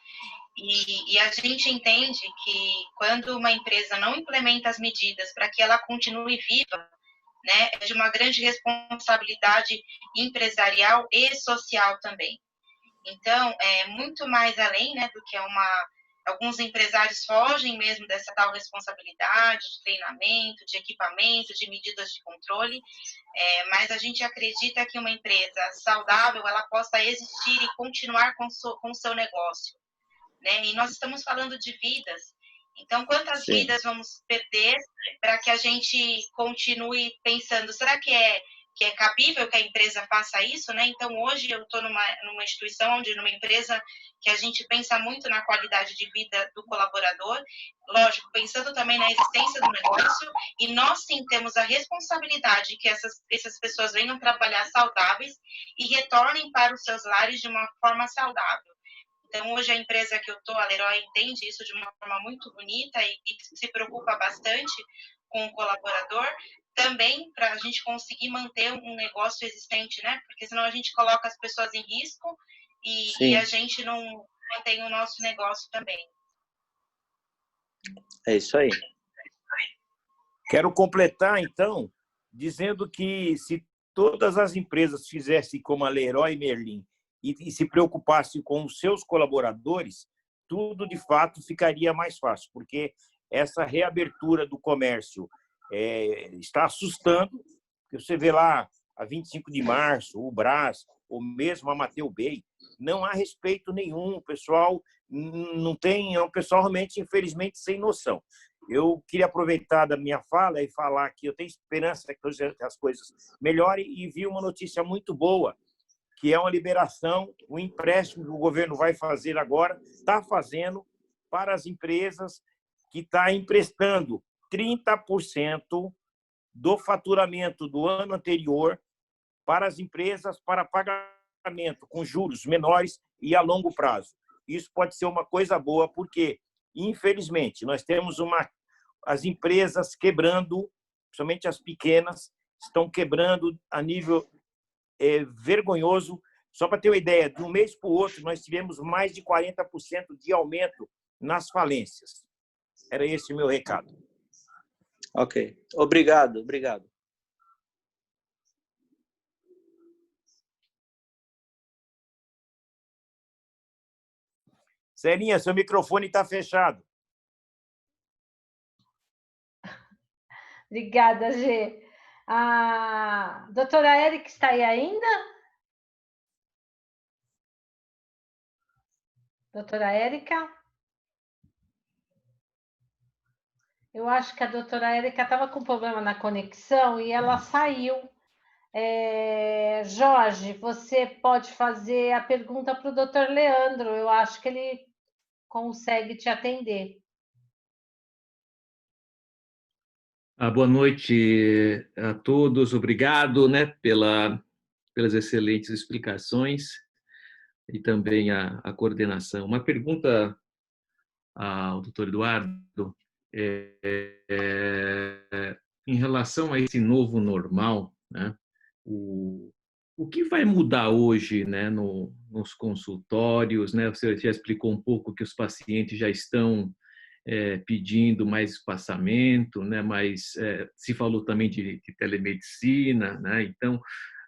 e a gente entende que quando uma empresa não implementa as medidas para que ela continue viva, né, é de uma grande responsabilidade empresarial e social também. Então, é muito mais além, né, do que alguns empresários fogem mesmo dessa tal responsabilidade de treinamento, de equipamento, de medidas de controle, mas a gente acredita que uma empresa saudável, ela possa existir e continuar com o seu negócio, né? E nós estamos falando de vidas. Então, quantas Sim. vidas vamos perder para que a gente continue pensando, será que é cabível que a empresa faça isso, né? Então, hoje eu estou numa instituição, numa empresa que a gente pensa muito na qualidade de vida do colaborador, lógico, pensando também na existência do negócio, e nós sim temos a responsabilidade que essas pessoas venham trabalhar saudáveis e retornem para os seus lares de uma forma saudável. Então, hoje a empresa que eu estou, a Leroy, entende isso de uma forma muito bonita e se preocupa bastante com o colaborador, também para a gente conseguir manter um negócio existente, né? Porque senão a gente coloca as pessoas em risco e a gente não mantém o nosso negócio também. É isso aí. Quero completar, então, dizendo que se todas as empresas fizessem como a Leroy Merlin e se preocupassem com os seus colaboradores, tudo, de fato, ficaria mais fácil, porque essa reabertura do comércio está assustando. Você vê lá, a 25 de março, o Brás, ou mesmo a Mateu Bay, não há respeito nenhum. O pessoal não tem, é um pessoal realmente, infelizmente, sem noção. Eu queria aproveitar da minha fala e falar que eu tenho esperança que as coisas melhorem e vi uma notícia muito boa, que é uma liberação, um empréstimo que o governo vai fazer agora, está fazendo para as empresas que está emprestando 30% do faturamento do ano anterior para as empresas para pagamento com juros menores e a longo prazo. Isso pode ser uma coisa boa, porque, infelizmente, nós temos as empresas quebrando, principalmente as pequenas, estão quebrando a nível vergonhoso. Só para ter uma ideia, de um mês para o outro, nós tivemos mais de 40% de aumento nas falências. Era esse o meu recado. Ok. Obrigado. Celinha, seu microfone está fechado. Obrigada, Gê. A doutora Érica está aí ainda? Doutora Érica? Eu acho que a doutora Érica estava com problema na conexão e ela saiu. Jorge, você pode fazer a pergunta para o doutor Leandro. Eu acho que ele consegue te atender. Boa noite a todos. Obrigado, né, pelas excelentes explicações e também a coordenação. Uma pergunta ao doutor Eduardo. Em relação a esse novo normal, né, o que vai mudar hoje, né, nos consultórios, né? Você já explicou um pouco que os pacientes já estão pedindo mais espaçamento, né? Mas se falou também de telemedicina, né? Então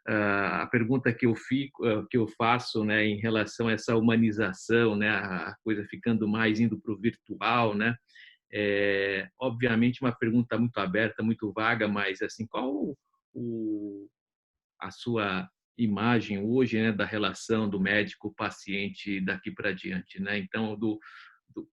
a pergunta que eu faço, né, em relação a essa humanização, né, a coisa ficando mais indo para o virtual, né? Obviamente uma pergunta muito aberta, muito vaga, mas assim, qual a sua imagem hoje, né, da relação do médico-paciente daqui para diante, né? Então,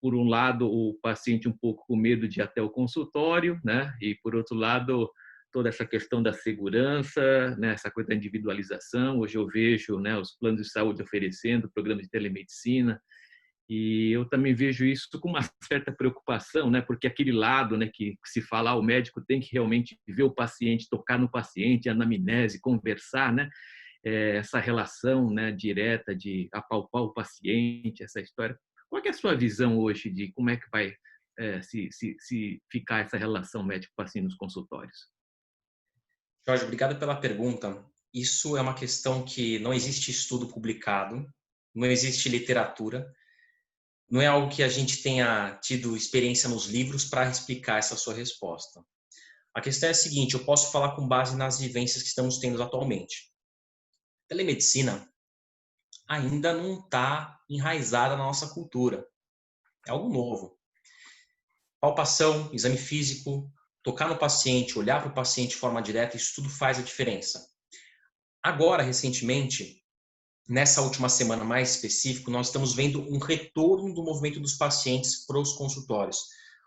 por um lado, o paciente um pouco com medo de ir até o consultório, né? E por outro lado, toda essa questão da segurança, né? Essa coisa da individualização. Hoje eu vejo, né, os planos de saúde oferecendo programas de telemedicina. E eu também vejo isso com uma certa preocupação, né? Porque aquele lado, né, que se fala, o médico tem que realmente ver o paciente, tocar no paciente, anamnese, conversar, né? Essa relação, né, direta de apalpar o paciente, essa história. Qual é a sua visão hoje de como é que vai se ficar essa relação médico-paciente nos consultórios? Jorge, obrigado pela pergunta. Isso é uma questão que não existe estudo publicado, não existe literatura. Não é algo que a gente tenha tido experiência nos livros para explicar essa sua resposta. A questão é a seguinte, eu posso falar com base nas vivências que estamos tendo atualmente. Telemedicina ainda não está enraizada na nossa cultura. É algo novo. Palpação, exame físico, tocar no paciente, olhar para o paciente de forma direta, isso tudo faz a diferença. Agora, recentemente, nessa última semana mais específico, nós estamos vendo um retorno do movimento dos pacientes para os consultórios.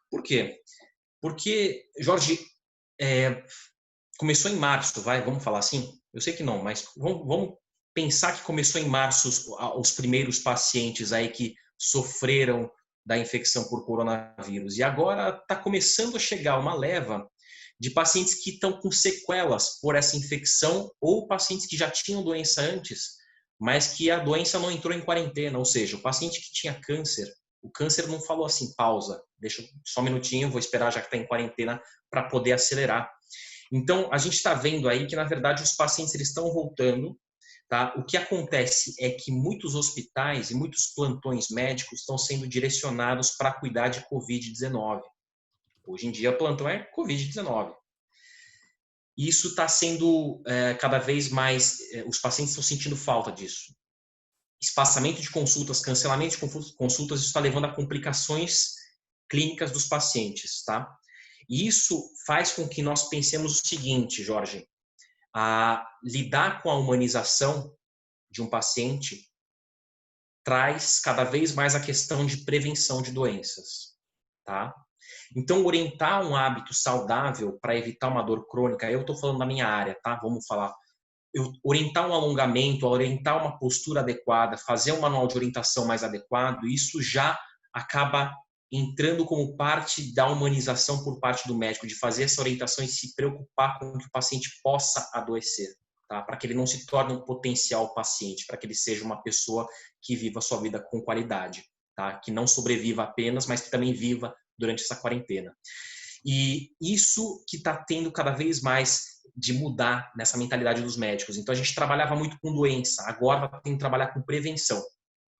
Por quê? Porque, Jorge, começou em março, vamos falar assim? Eu sei que não, mas vamos pensar que começou em março os primeiros pacientes aí que sofreram da infecção por coronavírus. E agora está começando a chegar uma leva de pacientes que estão com sequelas por essa infecção ou pacientes que já tinham doença antes, mas que a doença não entrou em quarentena, ou seja, o paciente que tinha câncer, o câncer não falou assim, pausa, deixa só um minutinho, vou esperar já que está em quarentena para poder acelerar. Então, a gente está vendo aí que, na verdade, os pacientes eles estão voltando, tá? O que acontece é que muitos hospitais e muitos plantões médicos estão sendo direcionados para cuidar de Covid-19. Hoje em dia, plantão é Covid-19. Isso está sendo cada vez mais, os pacientes estão sentindo falta disso. Espaçamento de consultas, cancelamento de consultas, isso está levando a complicações clínicas dos pacientes, tá? E isso faz com que nós pensemos o seguinte, Jorge, lidar com a humanização de um paciente traz cada vez mais a questão de prevenção de doenças, tá? Então, orientar um hábito saudável para evitar uma dor crônica, eu estou falando da minha área, tá? Vamos falar. Orientar um alongamento, orientar uma postura adequada, fazer um manual de orientação mais adequado, isso já acaba entrando como parte da humanização por parte do médico, de fazer essa orientação e se preocupar com que o paciente possa adoecer, tá? Para que ele não se torne um potencial paciente, para que ele seja uma pessoa que viva a sua vida com qualidade, tá? Que não sobreviva apenas, mas que também viva durante essa quarentena. E isso que está tendo cada vez mais de mudar nessa mentalidade dos médicos. Então, a gente trabalhava muito com doença, agora tem que trabalhar com prevenção.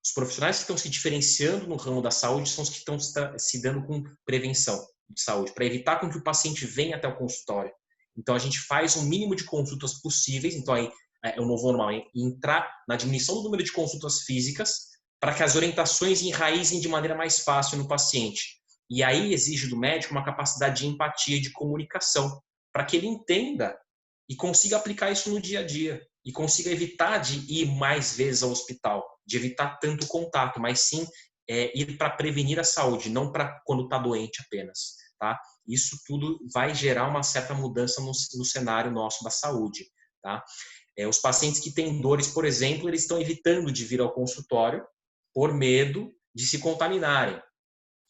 Os profissionais que estão se diferenciando no ramo da saúde são os que estão se dando com prevenção de saúde, para evitar com que o paciente venha até o consultório. Então, a gente faz um mínimo de consultas possíveis, então aí é o novo normal, entrar na diminuição do número de consultas físicas para que as orientações enraizem de maneira mais fácil no paciente. E aí exige do médico uma capacidade de empatia e de comunicação, para que ele entenda e consiga aplicar isso no dia a dia, e consiga evitar de ir mais vezes ao hospital, de evitar tanto contato, mas sim ir para prevenir a saúde, não para quando está doente apenas. Tá? Isso tudo vai gerar uma certa mudança no cenário nosso da saúde. Tá? Os pacientes que têm dores, por exemplo, eles estão evitando de vir ao consultório por medo de se contaminarem.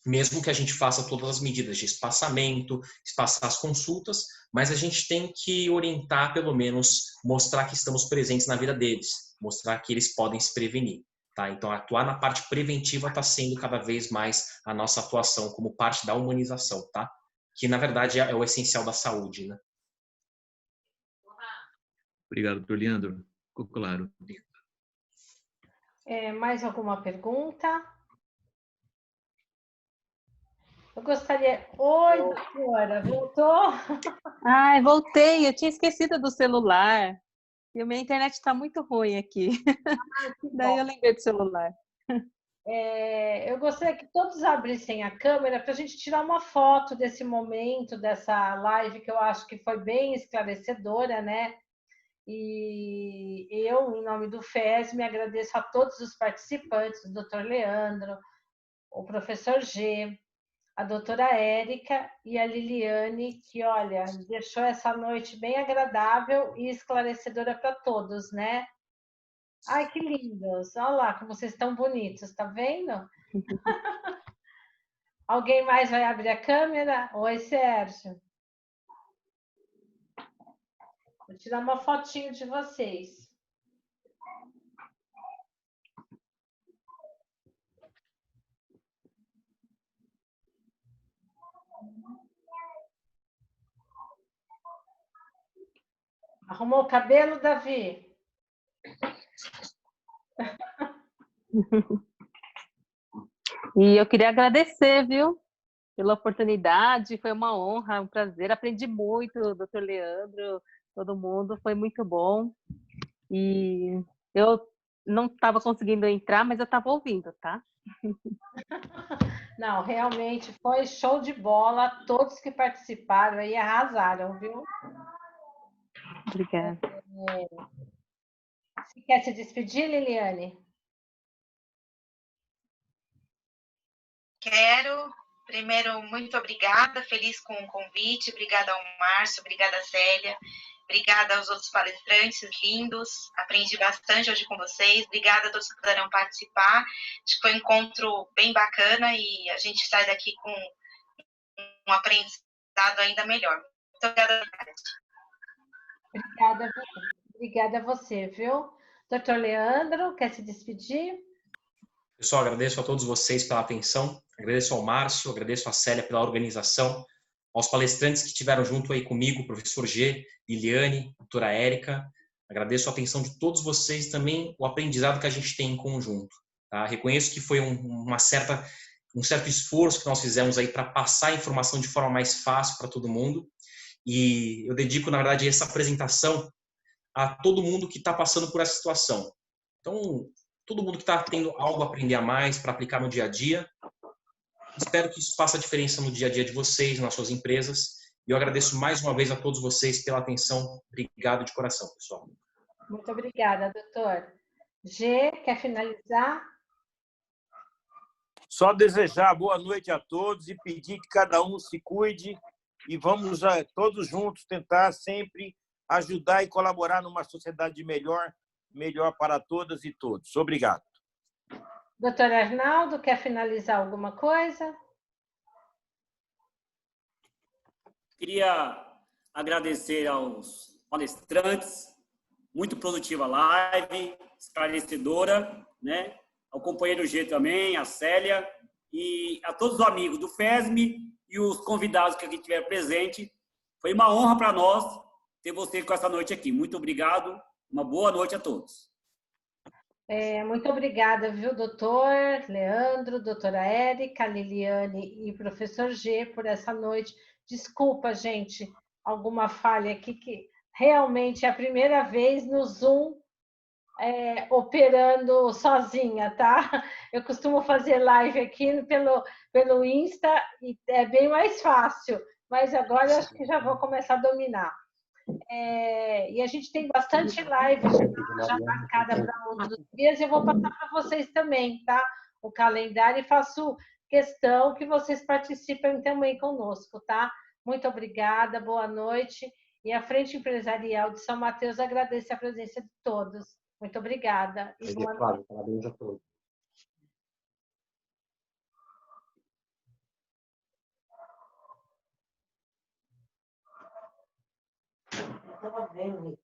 Mesmo que a gente faça todas as medidas de espaçamento, espaçar as consultas, mas a gente tem que orientar, pelo menos, mostrar que estamos presentes na vida deles, mostrar que eles podem se prevenir. Tá? Então, atuar na parte preventiva está sendo cada vez mais a nossa atuação como parte da humanização, tá? Que, na verdade, é o essencial da saúde. Né? Obrigado, Dr. Leandro. Ficou claro. Mais alguma pergunta? Eu gostaria... Oi, doutora, voltou? Ai, voltei. Eu tinha esquecido do celular. E a minha internet está muito ruim aqui. Daí eu lembrei do celular. Eu gostaria que todos abrissem a câmera para a gente tirar uma foto desse momento, dessa live, que eu acho que foi bem esclarecedora, né? E eu, em nome do FESM, agradeço a todos os participantes, o Dr. Leandro, o professor G, a doutora Érica e a Liliane, que, olha, deixou essa noite bem agradável e esclarecedora para todos, né? Ai, que lindos! Olha lá como vocês estão bonitos, tá vendo? Alguém mais vai abrir a câmera? Oi, Sérgio. Vou tirar uma fotinho de vocês. Arrumou o cabelo, Davi? E eu queria agradecer, viu, pela oportunidade. Foi uma honra, um prazer. Aprendi muito, doutor Leandro, todo mundo. Foi muito bom. E eu não estava conseguindo entrar, mas eu estava ouvindo, tá? Não, realmente foi show de bola. Todos que participaram aí arrasaram, viu? Obrigada. Você quer se despedir, Liliane? Quero. Primeiro, muito obrigada, feliz com o convite. Obrigada ao Márcio, obrigada a Célia. Obrigada aos outros palestrantes lindos. Aprendi bastante hoje com vocês. Obrigada a todos que puderam participar. Acho que foi um encontro bem bacana e a gente sai daqui com um aprendizado ainda melhor. Muito obrigada. Obrigada a você, viu? Doutor Leandro, quer se despedir? Pessoal, agradeço a todos vocês pela atenção, agradeço ao Márcio, agradeço a Célia pela organização, aos palestrantes que estiveram junto aí comigo, professor G, Liliane, doutora Érica, agradeço a atenção de todos vocês e também o aprendizado que a gente tem em conjunto. Tá? Reconheço que foi um certo esforço que nós fizemos aí para passar a informação de forma mais fácil para todo mundo e eu dedico, na verdade, essa apresentação a todo mundo que está passando por essa situação. Então, todo mundo que está tendo algo a aprender a mais para aplicar no dia a dia. Espero que isso faça diferença no dia a dia de vocês, nas suas empresas. E eu agradeço mais uma vez a todos vocês pela atenção. Obrigado de coração, pessoal. Muito obrigada, doutor. G, quer finalizar? Só desejar boa noite a todos e pedir que cada um se cuide e vamos todos juntos tentar sempre ajudar e colaborar numa sociedade melhor para todas e todos. Obrigado. Doutor Arnaldo, quer finalizar alguma coisa? Queria agradecer aos palestrantes, muito produtiva live, esclarecedora, né? Ao companheiro G também, a Célia, e a todos os amigos do FESM e os convidados que aqui estiveram presentes. Foi uma honra para nós ter você com essa noite aqui. Muito obrigado, uma boa noite a todos. Muito obrigada, viu, doutor Leandro, doutora Érica, Liliane e professor G, por essa noite. Desculpa, gente, alguma falha aqui, que realmente é a primeira vez no Zoom operando sozinha, tá? Eu costumo fazer live aqui pelo Insta e é bem mais fácil, mas agora eu acho que já vou começar a dominar. E a gente tem bastante live já marcada para outros dias. Eu vou passar para vocês também, tá? O calendário, e faço questão que vocês participem também conosco, tá? Muito obrigada, boa noite. E a Frente Empresarial de São Mateus agradece a presença de todos. Muito obrigada. E boa noite. Parabéns a todos. Estava vendo